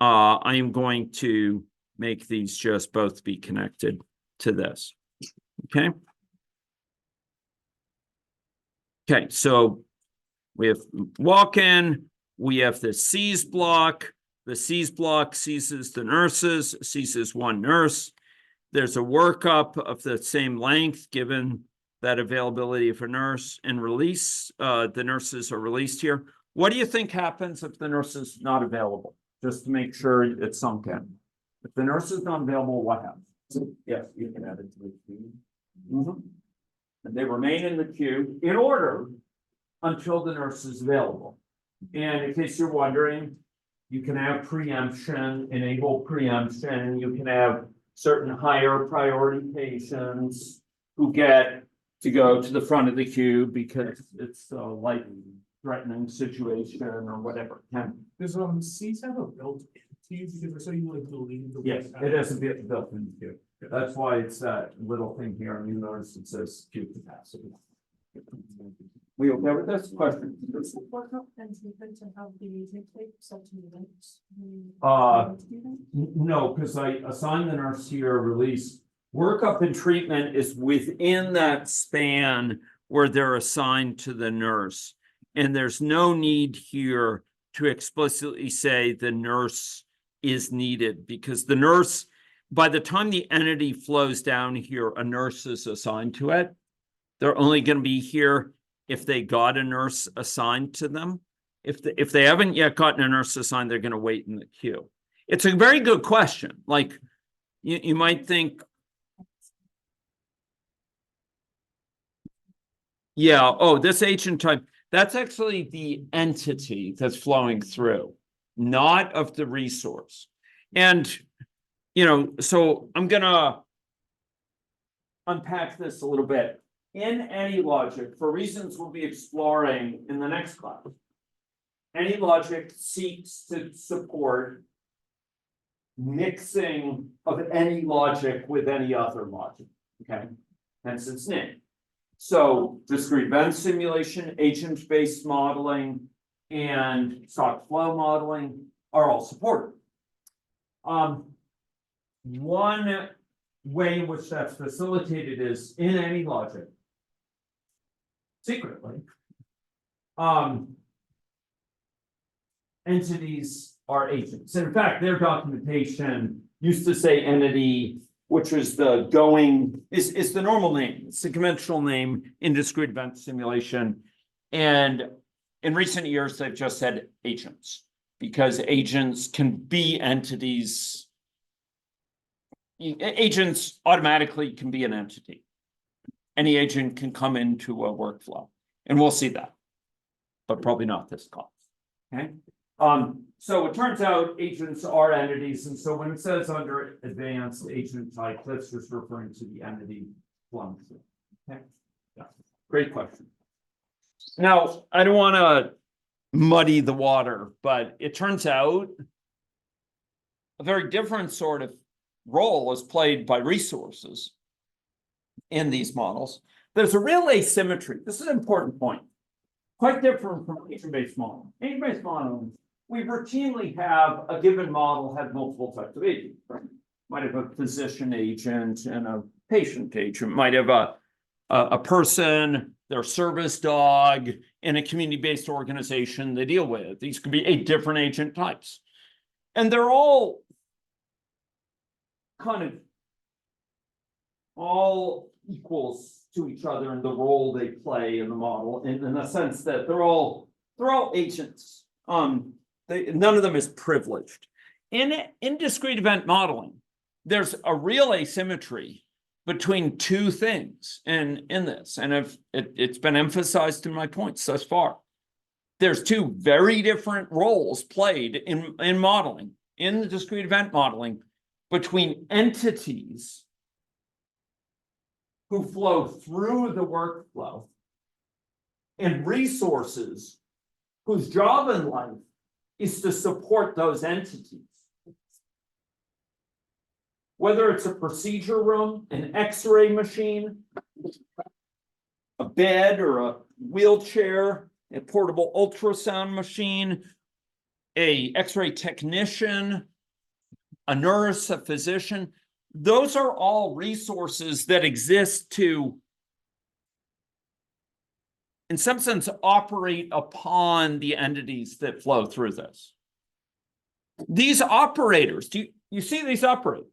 I am going to make these just both be connected to this, okay? Okay, so we have walk-in, we have the C's block. The C's block seizes the nurses, seizes 1 nurse. There's a workup of the same length given that availability of a nurse and release. The nurses are released here. What do you think happens if the nurse is not available? Just to make sure it's sunk in. If the nurse is not available, what happens? Yes, you can add it to the queue. And they remain in the queue in order until the nurse is available. And in case you're wondering, you can have preemption, enable preemption. You can have certain higher priority patients who get to go to the front of the queue because it's a life-threatening situation or whatever. Does C's have a built-in queue because they're so you like believe the Yes, it has a built in the queue. That's why it's that little thing here, and you notice it says queue capacity. We okay with this question? Does the workup and treatment to have the agent take such units? No, because I assigned the nurse here a release. Workup and treatment is within that span where they're assigned to the nurse. And there's no need here to explicitly say the nurse is needed because the nurse, by the time the entity flows down here, a nurse is assigned to it. They're only going to be here if they got a nurse assigned to them. If they haven't yet gotten a nurse assigned, they're going to wait in the queue. It's a very good question. Like you might think, yeah, oh, this agent type, that's actually the entity that's flowing through, not of the resource. And, so I'm going to unpack this a little bit. In any logic, for reasons we'll be exploring in the next class, any logic seeks to support mixing of any logic with any other logic, okay? Hence its name. So discrete event simulation, agent-based modeling, and stock flow modeling are all supported. One way in which that's facilitated is in any logic, secretly, entities are agents. In fact, their documentation used to say entity, which is the is the normal name. It's the conventional name in discrete event simulation. And in recent years, they've just said agents because agents can be entities. Agents automatically can be an entity. Any agent can come into a workflow, and we'll see that, but probably not this class. Okay. So it turns out agents are entities, and so when it says under advanced agent type, that's just referring to the entity function. Okay. Yeah. Great question. Now, I don't want to muddy the water, but it turns out a very different sort of role is played by resources in these models. There's a real asymmetry. This is an important point. Quite different from agent-based modeling. Agent-based modeling, we routinely have a given model have multiple types of agents, right? Might have a physician agent and a patient agent, might have a person, their service dog, in a community-based organization they deal with. These could be 8 different agent types. And they're all kind of all equals to each other in the role they play in the model, in the sense that they're all agents. None of them is privileged. In discrete event modeling, there's a real asymmetry between 2 things in this, and it's been emphasized in my points thus far. There's 2 very different roles played in modeling, in the discrete event modeling, between entities who flow through the workflow and resources whose job in life is to support those entities. Whether it's a procedure room, an X-ray machine, a bed or a wheelchair, a portable ultrasound machine, a X-ray technician, a nurse, a physician, those are all resources that exist to, in some sense, operate upon the entities that flow through this. These operators, do you see these operators?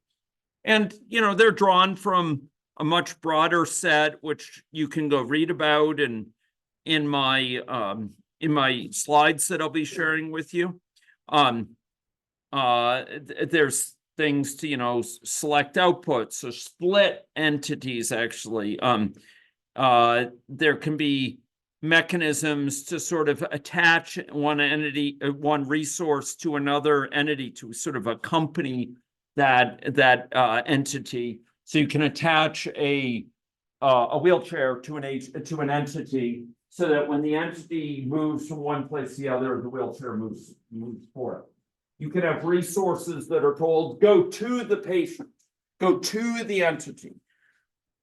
And, they're drawn from a much broader set, which you can go read about in my slides that I'll be sharing with you. There's things to, select outputs or split entities, actually. There can be mechanisms to sort of attach one entity, one resource to another entity to sort of accompany that entity. So you can attach a wheelchair to an entity, so that when the entity moves from one place to the other, the wheelchair moves for it. You can have resources that are told, go to the patient, go to the entity.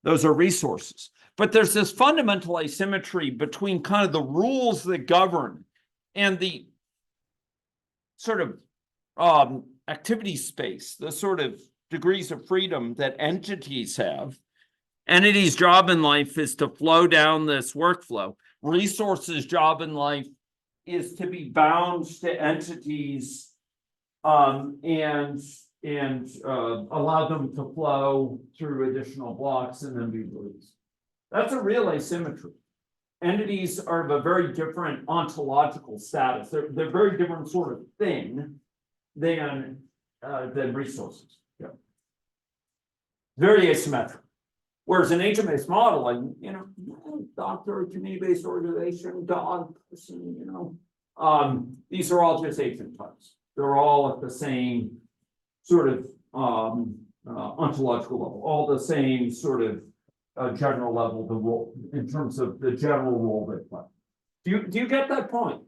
Those are resources. But there's this fundamental asymmetry between kind of the rules that govern and the sort of activity space, the sort of degrees of freedom that entities have. Entities' job in life is to flow down this workflow. Resources' job in life is to be bound to entities and allow them to flow through additional blocks and then be released. That's a real asymmetry. Entities are of a very different ontological status. They're very different sort of thing than resources. Yeah. Very asymmetric. Whereas in agent-based modeling, doctor, community-based organization, dog, person, these are all just agent types. They're all at the same sort of ontological level, all the same sort of general level, the role in terms of the general role they play. Do you get that point?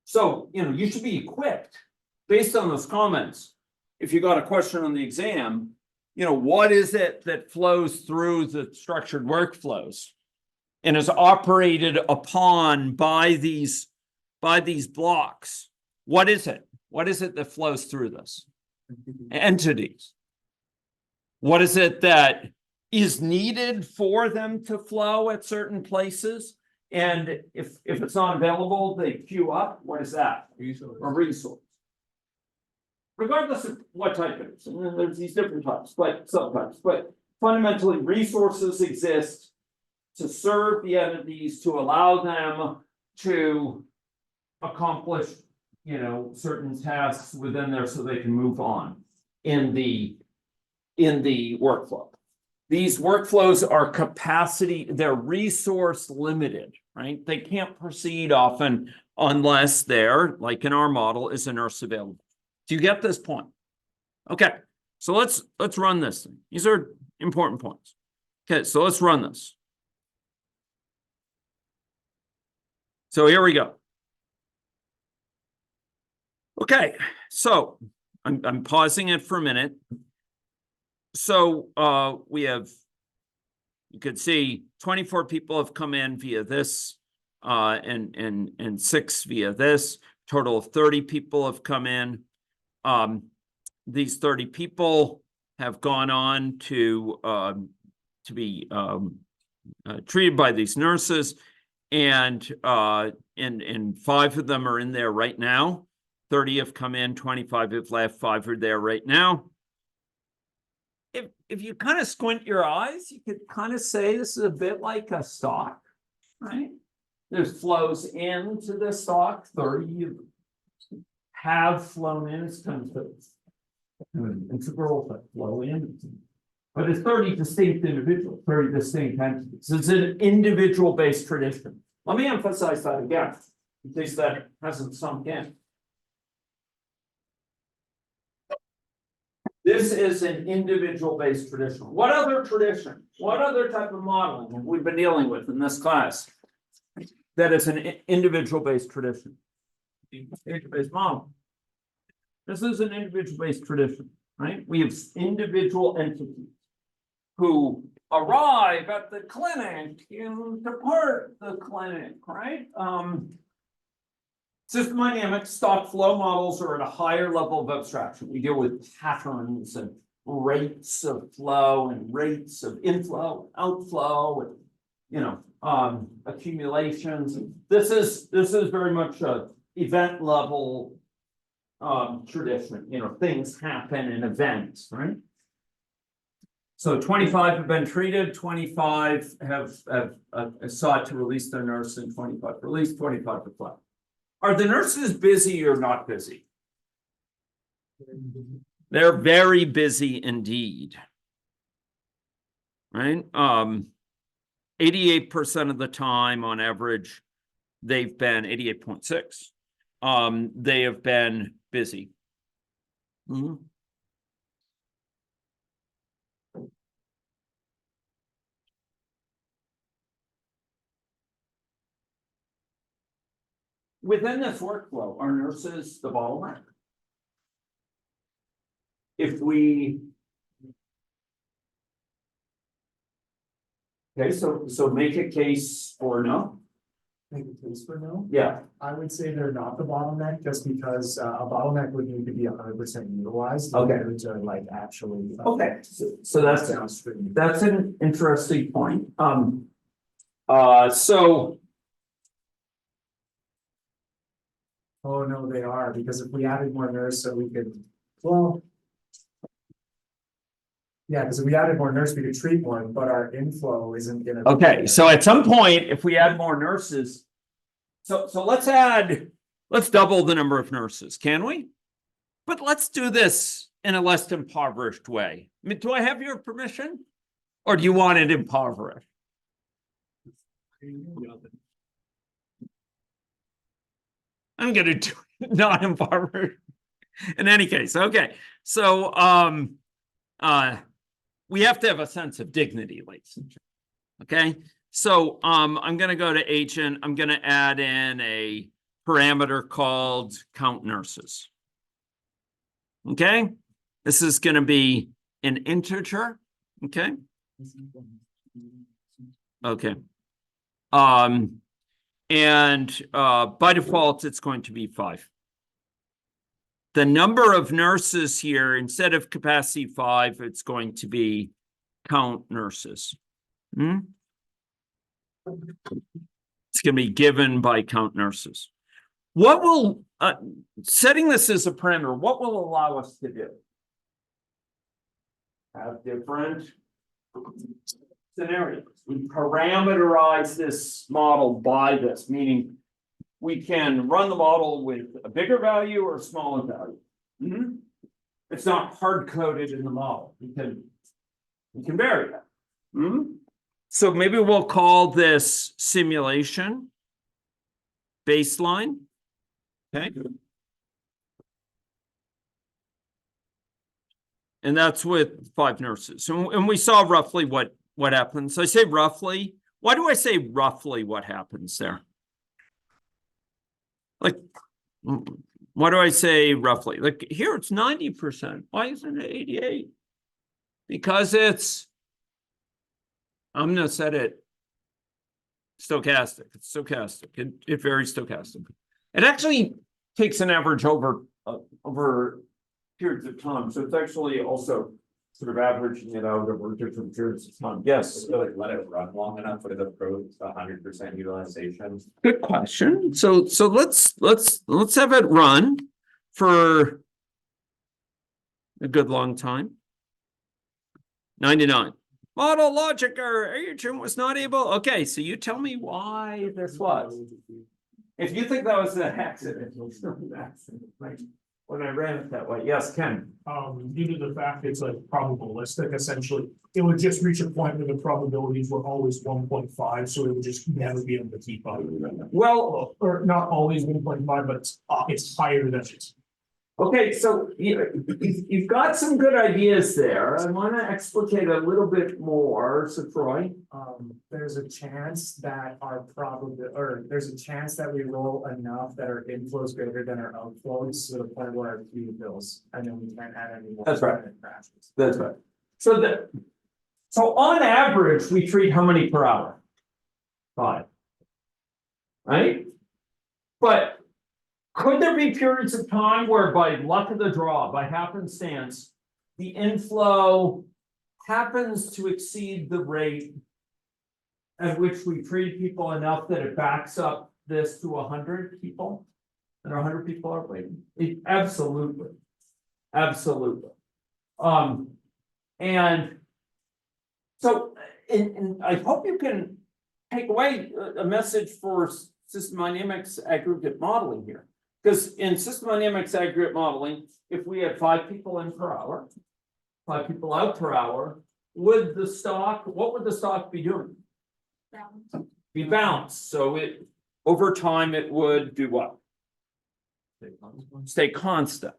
So, you should be equipped based on those comments. If you got a question on the exam, what is it that flows through the structured workflows and is operated upon by these blocks? What is it? What is it that flows through this? Entities. What is it that is needed for them to flow at certain places? And if it's not available, they queue up. What is that? A resource. Regardless of what type it is. And then there's these different types, but subtypes. But fundamentally, resources exist to serve the entities, to allow them to accomplish, certain tasks within there so they can move on in the workflow. These workflows are they're resource limited, right? They can't proceed often unless there, like in our model, is a nurse available. Do you get this point? Okay, so let's run this thing. These are important points. Okay, so let's run this. So here we go. Okay, so I'm pausing it for a minute. So we have, you could see 24 people have come in via this, and 6 via this. Total of 30 people have come in. These 30 people have gone on to be treated by these nurses, and 5 of them are in there right now. 30 have come in, 25 have left, 5 are there right now. If you kind of squint your eyes, you could kind of say this is a bit like a stock, right? There's flows into the stock, 30 have flown in, it's kind of integral that flow in. But it's 30 distinct individuals, 30 distinct entities. It's an individual-based tradition. Let me emphasize that again, in case that hasn't sunk in. This is an individual-based tradition. What other tradition? What other type of modeling have we been dealing with in this class that is an individual-based tradition? Individual-based model. This is an individual-based tradition, right? We have individual entities who arrive at the clinic and depart the clinic, right? System dynamics stock flow models are at a higher level of abstraction. We deal with patterns and rates of flow and rates of inflow, outflow, and accumulations. This is very much a event level tradition. Things happen in events, right? So 25 have been treated, 25 have sought to release their nurse, and 25 released, 25 have left. Are the nurses busy or not busy? They're very busy indeed. Right? 88% of the time on average, they've been 88.6. They have been busy. Mm-hmm. Within this workflow, are nurses the bottleneck? Okay, so make a case for no. Make a case for no. Yeah. I would say they're not the bottleneck, just because a bottleneck would need to be 100% utilized. Okay. In order to like actually. Okay, so that's downstream. That's an interesting point. So. Oh, no, they are, because if we added more nurse, so we could, well. Yeah, because if we added more nurse, we could treat one, but our inflow isn't gonna. Okay, so at some point, if we add more nurses, so let's double the number of nurses, can we? But let's do this in a less impoverished way. I mean, do I have your permission? Or do you want it impoverished? I'm gonna do it not impoverished. In any case, okay. So we have to have a sense of dignity, ladies and gentlemen. Okay. So I'm gonna go to agent. I'm gonna add in a parameter called count nurses. Okay. This is gonna be an integer. Okay. Okay. And by default, it's going to be 5. The number of nurses here, instead of capacity 5, it's going to be count nurses. It's going to be given by count nurses. What will, setting this as a parameter, what will allow us to do? Have different scenarios. We parameterize this model by this, meaning we can run the model with a bigger value or a smaller value. It's not hard-coded in the model. We can vary that. So maybe we'll call this simulation baseline. Okay. And that's with 5 nurses. And we saw roughly what happens. I say roughly. Why do I say roughly what happens there? Like, why do I say roughly? Like here it's 90%. Why isn't it 88? because it's, I'm gonna set it stochastic. It's stochastic. It varies stochastic. It actually takes an average over periods of time. So it's actually also sort of averaging it out over different periods of time. Yes. So like let it run long enough with approach 100% utilization. Good question. So let's have it run for a good long time. 99. Model logic error agent was not able. Okay, so you tell me why this was. If you think that was an accident, it's not an accident, right? When I ran it that way. Yes, Ken. Due to the fact it's like probabilistic, essentially, it would just reach a point where the probabilities were always 1.5, so it would just never be able to keep up. Well, Or not always 1.5, but it's higher than it. okay, so you've got some good ideas there. I want to explicate a little bit more. So Troy. There's a chance that there's a chance that we roll enough that our inflows greater than our outflows to the point where our Q fills, and then we can't add any more. That's right. and it crashes. That's right. So on average, we treat how many per hour? 5. Right? But could there be periods of time where by luck of the draw, by happenstance, the inflow happens to exceed the rate at which we treat people enough that it backs up this to 100 people? And 100 people are waiting? Absolutely. Absolutely. And so, and I hope you can take away a message for system dynamics aggregate modeling here. Because in system dynamics aggregate modeling, if we had 5 people in per hour, 5 people out per hour, what would the stock be doing? Balance. Be balanced. So it, over time, it would do what? Stay constant.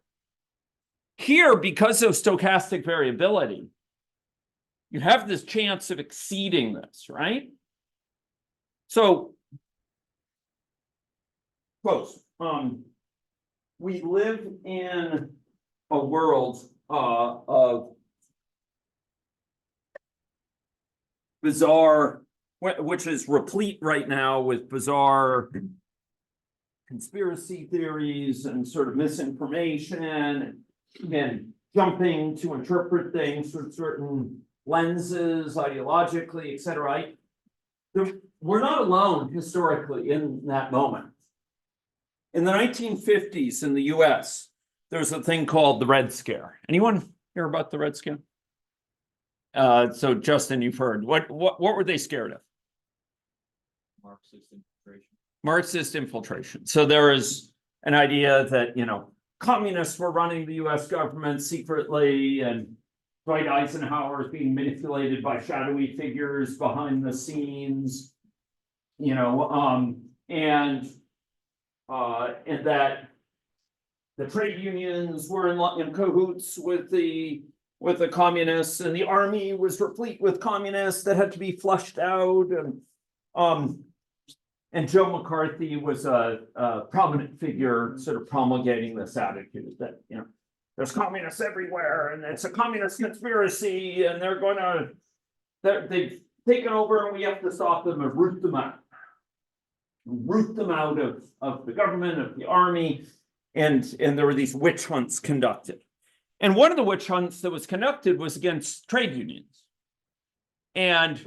Here, because of stochastic variability, you have this chance of exceeding this, right? So, close. We live in a world of bizarre, which is replete right now with bizarre conspiracy theories and sort of misinformation and jumping to interpret things with certain lenses, ideologically, et cetera. We're not alone historically in that moment. In the 1950s in the US, there was a thing called the Red Scare. Anyone hear about the Red Scare? So Justin, you've heard. What were they scared of? Marxist infiltration. So there is an idea that, communists were running the US government secretly, and Dwight Eisenhower is being manipulated by shadowy figures behind the scenes, and that the trade unions were in cahoots with the communists, and the army was replete with communists that had to be flushed out, and Joe McCarthy was a prominent figure sort of promulgating this attitude that, there's communists everywhere and it's a communist conspiracy and they've taken over and we have to stop them and root them out. Root them out of the government, of the army, and there were these witch hunts conducted. And one of the witch hunts that was conducted was against trade unions. And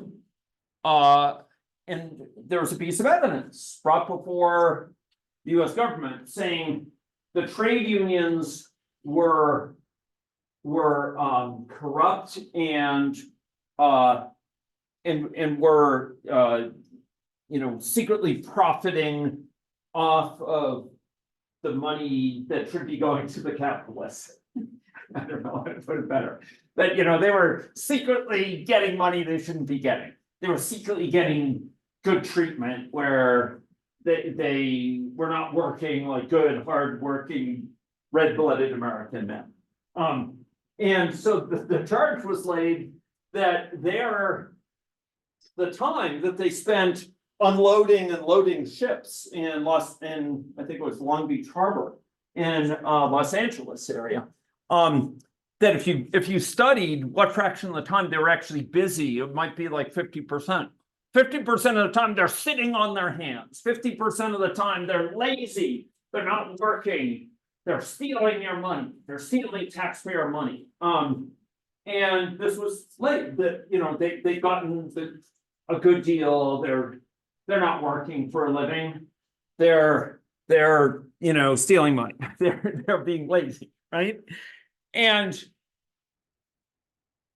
there was a piece of evidence brought before the US government saying the trade unions were corrupt and were secretly profiting off of the money that should be going to the capitalists. I don't know how to put it better. But they were secretly getting money they shouldn't be getting. They were secretly getting good treatment where they were not working like good, hard-working, red-blooded American men. And so the charge was laid that the time that they spent unloading and loading ships in I think it was Long Beach Harbor in Los Angeles area, that if you studied what fraction of the time they were actually busy, it might be like 50%. 50% of the time they're sitting on their hands. 50% of the time they're lazy. They're not working. They're stealing your money. They're stealing taxpayer money. And this was late that, you know, they've gotten a good deal. They're not working for a living. They're you know, stealing money. They're being lazy, right? And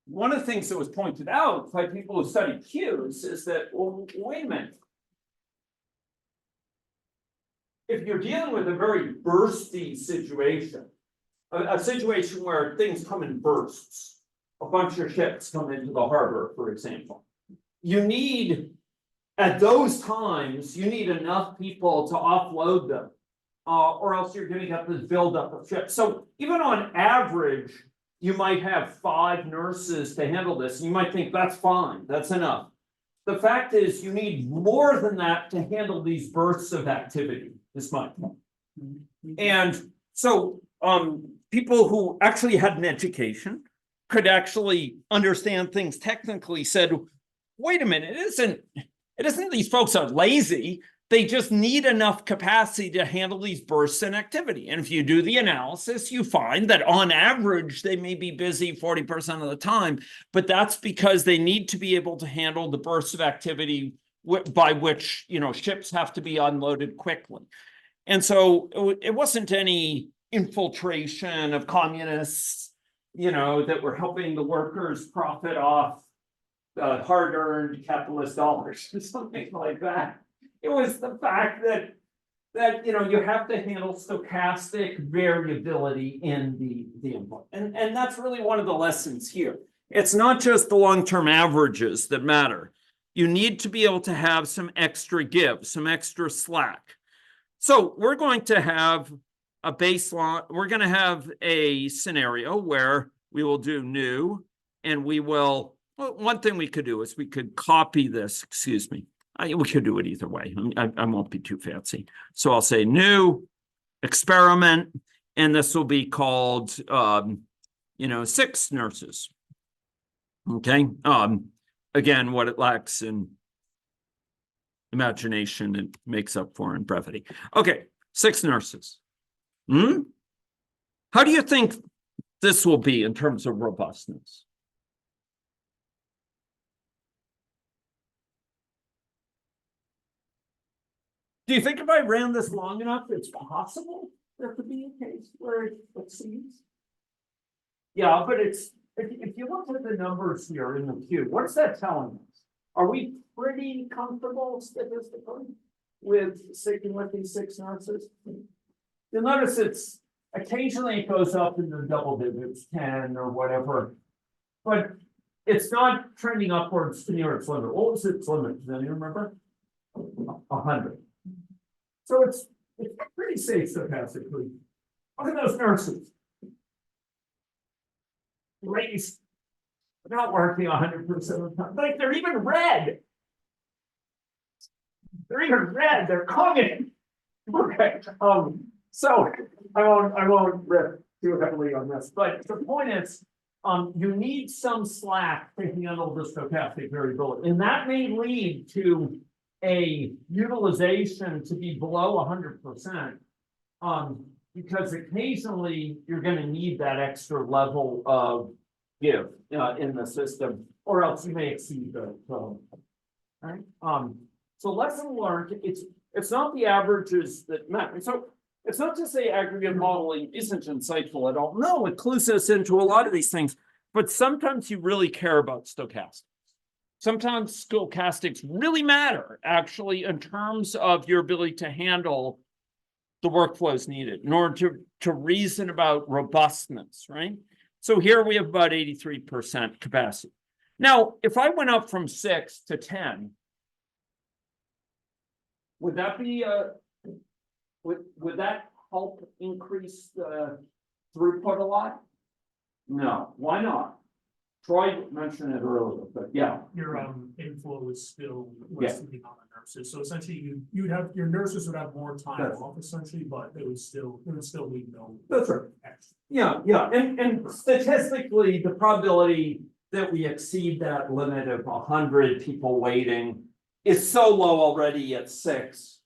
one of the things that was pointed out by people who study cues is that, well, wait a minute. If you're dealing with a very bursty situation, a situation where things come in bursts, a bunch of ships come into the harbor, for example, you need, at those times, you need enough people to offload them, or else you're going to get this buildup of ships. So even on average, you might have 5 nurses to handle this. You might think that's fine, that's enough. The fact is, you need more than that to handle these bursts of activity, is my point. And so people who actually had an education could actually understand things technically said, wait a minute, it isn't these folks are lazy. They just need enough capacity to handle these bursts in activity. And if you do the analysis, you find that on average, they may be busy 40% of the time, but that's because they need to be able to handle the bursts of activity by which, you know, ships have to be unloaded quickly. And so it wasn't any infiltration of communists, you know, that were helping the workers profit off hard-earned capitalist dollars or something like that. It was the fact that you know, you have to handle stochastic variability in the input. And that's really one of the lessons here. It's not just the long-term averages that matter. You need to be able to have some extra give, some extra slack. So we're going to have a baseline. We're going to have a scenario where we will do new, and we will, well, one thing we could do is we could copy this, excuse me. We could do it either way. I won't be too fancy. So I'll say new experiment, and this will be called, you know, 6 nurses. Okay. Again, what it lacks in imagination, it makes up for in brevity. Okay, 6 nurses. How do you think this will be in terms of robustness? Do you think if I ran this long enough, it's possible there could be a case where it succeeds? Yeah, but it's, if you look at the numbers here in the queue, what's that telling us? Are we pretty comfortable statistically with sticking with these 6 nurses? You'll notice it's occasionally it goes up in the double digits, 10 or whatever, but it's not trending upwards to near its limit. What was its limit? Does anyone remember? 100. So it's pretty safe stochastically. Look at those nurses. Ladies, not working 100% of the time. Like they're even red. They're even red. They're coming. Okay. So I won't rip too heavily on this, but the point is, you need some slack to handle the stochastic variability, and that may lead to a utilization to be below 100%, because occasionally you're going to need that extra level of give in the system, or else you may exceed the right. So lesson learned, it's not the averages that matter. So it's not to say aggregate modeling isn't insightful at all. No, it clues us into a lot of these things, but sometimes you really care about stochastics. Sometimes stochastics really matter, actually, in terms of your ability to handle the workflows needed in order to reason about robustness, right? So here we have about 83% capacity. Now, if I went up from 6 to 10, would that be would that help increase the throughput a lot? No. Why not? Troy mentioned it earlier, but yeah, Your inflow is still less than the amount of nurses, so essentially you'd have, your nurses would have more time That's- off essentially, but it would still leave no. That's right. extra. yeah, and statistically, the probability that we exceed that limit of 100 people waiting is so low already at 6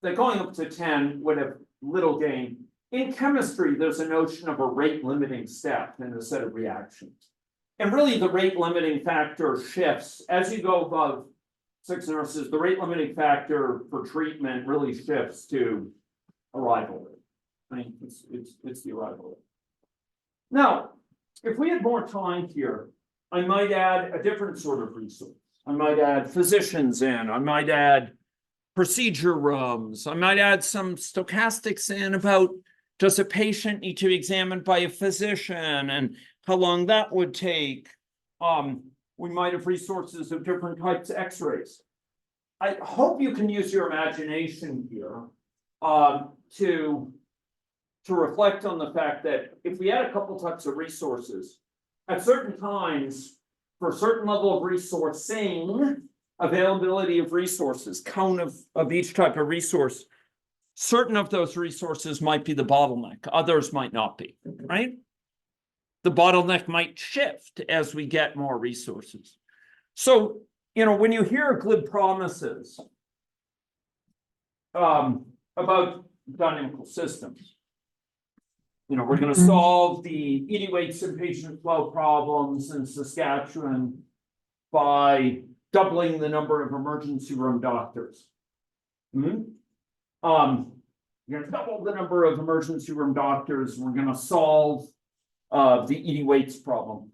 that going up to 10 would have little gain. In chemistry, there's a notion of a rate limiting step in a set of reactions. And really, the rate limiting factor shifts as you go above 6 nurses. The rate limiting factor for treatment really shifts to arrival rate. I mean, it's the arrival rate. Now, if we had more time here, I might add a different sort of resource. I might add physicians in, I might add procedure rooms, I might add some stochastics in about, does a patient need to be examined by a physician and how long that would take? We might have resources of different types of x-rays. I hope you can use your imagination here to reflect on the fact that if we had a couple types of resources, at certain times, for a certain level of resourcing, availability of resources, count of each type of resource, certain of those resources might be the bottleneck, others might not be, right? The bottleneck might shift as we get more resources. So, when you hear glib promises about dynamical systems, we're going to solve the ED weights and patient flow problems in Saskatchewan by doubling the number of emergency room doctors. You're going to double the number of emergency room doctors. We're going to solve the ED weights problem.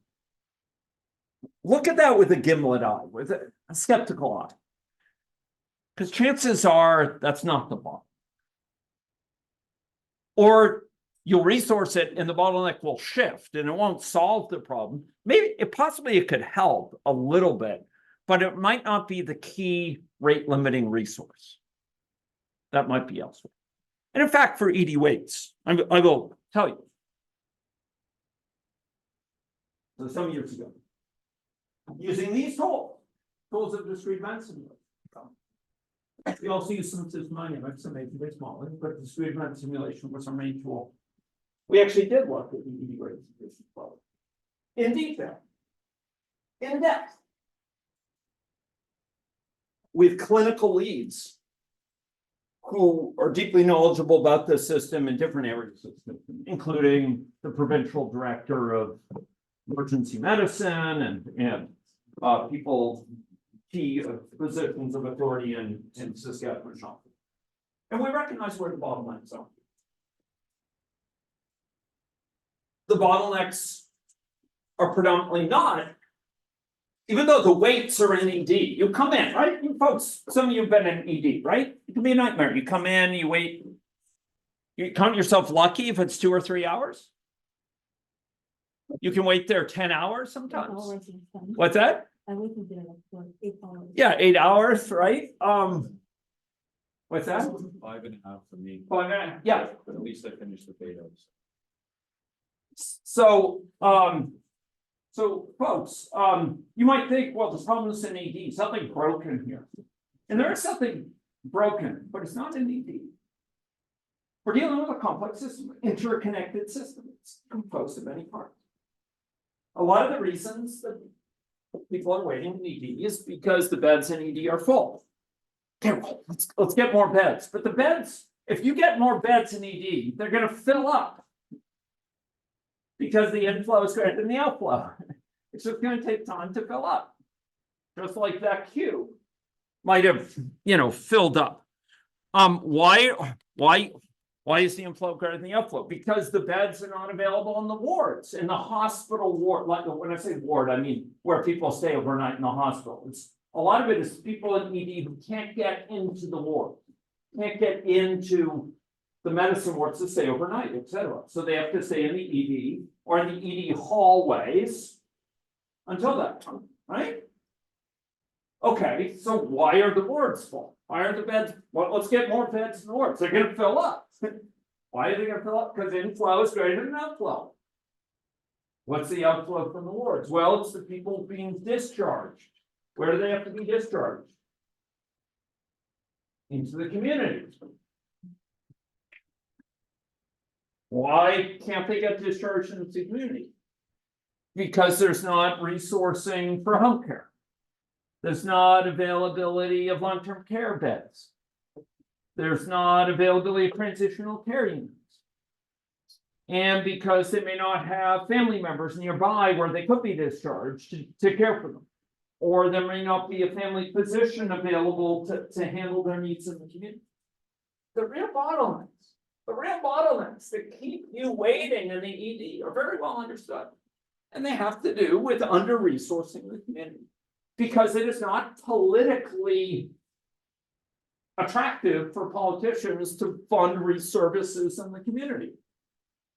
Look at that with a gimlet eye, with a skeptical eye. Because chances are that's not the bottom. Or you'll resource it and the bottleneck will shift and it won't solve the problem. Maybe possibly it could help a little bit, but it might not be the key rate limiting resource. That might be elsewhere. And in fact, for ED weights, I will tell you. So some years ago, using these tools of discrete event simulation. We also use some system dynamics to make it very smaller, but discrete event simulation was our main tool. We actually did look at the ED weights in detail, in depth, with clinical leads who are deeply knowledgeable about the system in different areas of the system, including the provincial director of emergency medicine and people, key positions of authority in Saskatchewan. And we recognize where the bottlenecks are. The bottlenecks are predominantly not, even though the weights are in ED. You come in, right? You folks, some of you have been in ED, right? It can be a nightmare. You come in, you wait. You count yourself lucky if it's 2 or 3 hours. You can wait there 10 hours sometimes. What's that? I waited there like for 8 hours. Yeah, 8 hours, right? What's that? 5.5 for me, 5.5, yeah. but at least I finished the potatoes. So, folks, you might think, well, the problem is in ED, something broken here. And there is something broken, but it's not in ED. We're dealing with a complex system, interconnected system. It's composed of many parts. A lot of the reasons that people are waiting in ED is because the beds in ED are full. Okay, well, let's get more beds. But the beds, if you get more beds in ED, they're going to fill up. Because the inflow is greater than the outflow. It's just going to take time to fill up. Just like that queue might have, filled up. Why is the inflow greater than the outflow? Because the beds are not available in the wards, in the hospital ward. Like when I say ward, I mean where people stay overnight in the hospital. A lot of it is people in ED who can't get into the ward, can't get into the medicine wards to stay overnight, etc. So they have to stay in the ED or in the ED hallways until that time, right? Okay, so why are the wards full? Why are the beds? Well, let's get more beds in the wards. They're going to fill up. Why are they going to fill up? Because inflow is greater than outflow. What's the outflow from the wards? Well, it's the people being discharged. Where do they have to be discharged? Into the community. Why can't they get discharged into the community? Because there's not resourcing for home care. There's not availability of long-term care beds. There's not availability of transitional care units. And because they may not have family members nearby where they could be discharged to care for them. Or there may not be a family physician available to handle their needs in the community. The real bottlenecks that keep you waiting in the ED are very well understood. And they have to do with under-resourcing the community. Because it is not politically attractive for politicians to fund services in the community.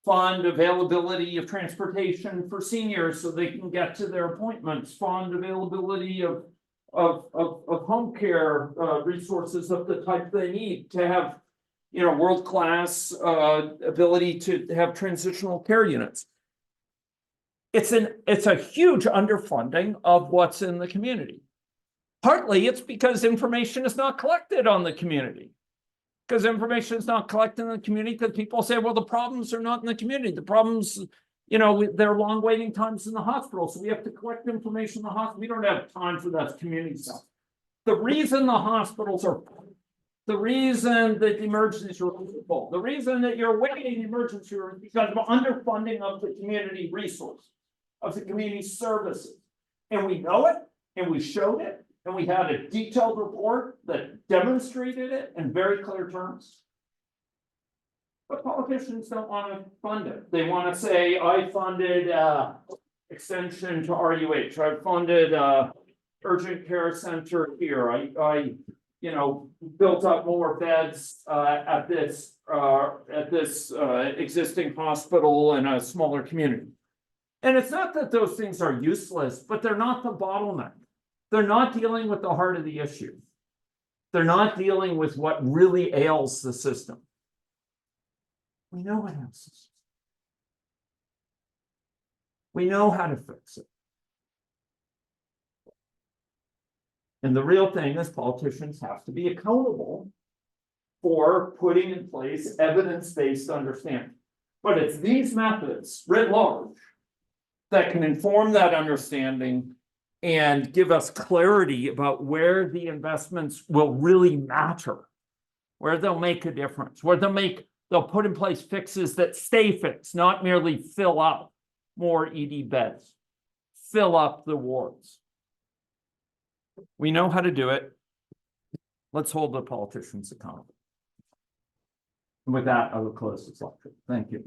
Fund availability of transportation for seniors so they can get to their appointments, fund availability of home care resources of the type they need to have, you know, world-class ability to have transitional care units. It's a huge underfunding of what's in the community. Partly it's because information is not collected on the community. Because information is not collected in the community, because people say, well, the problems are not in the community. The problems, you know, there are long waiting times in the hospital. So we have to collect information in the hospital. We don't have time for that community stuff. The reason the hospitals are full, the reason that the emergency rooms are full, the reason that you're waiting in the emergency room is because of underfunding of the community resource, of the community services. And we know it, and we showed it. And we had a detailed report that demonstrated it in very clear terms. But politicians don't want to fund it. They want to say, I funded extension to RUH. I funded urgent care center here. I you know, built up more beds at this existing hospital in a smaller community. And it's not that those things are useless, but they're not the bottleneck. They're not dealing with the heart of the issue. They're not dealing with what really ails the system. We know what ails the system. We know how to fix it. And the real thing is politicians have to be accountable for putting in place evidence-based understanding. But it's these methods, writ large, that can inform that understanding and give us clarity about where the investments will really matter, where they'll make a difference, where they'll put in place fixes that stay fixed, not merely fill up more ED beds, fill up the wards. We know how to do it. Let's hold the politicians accountable. And with that, I will close this lecture. Thank you.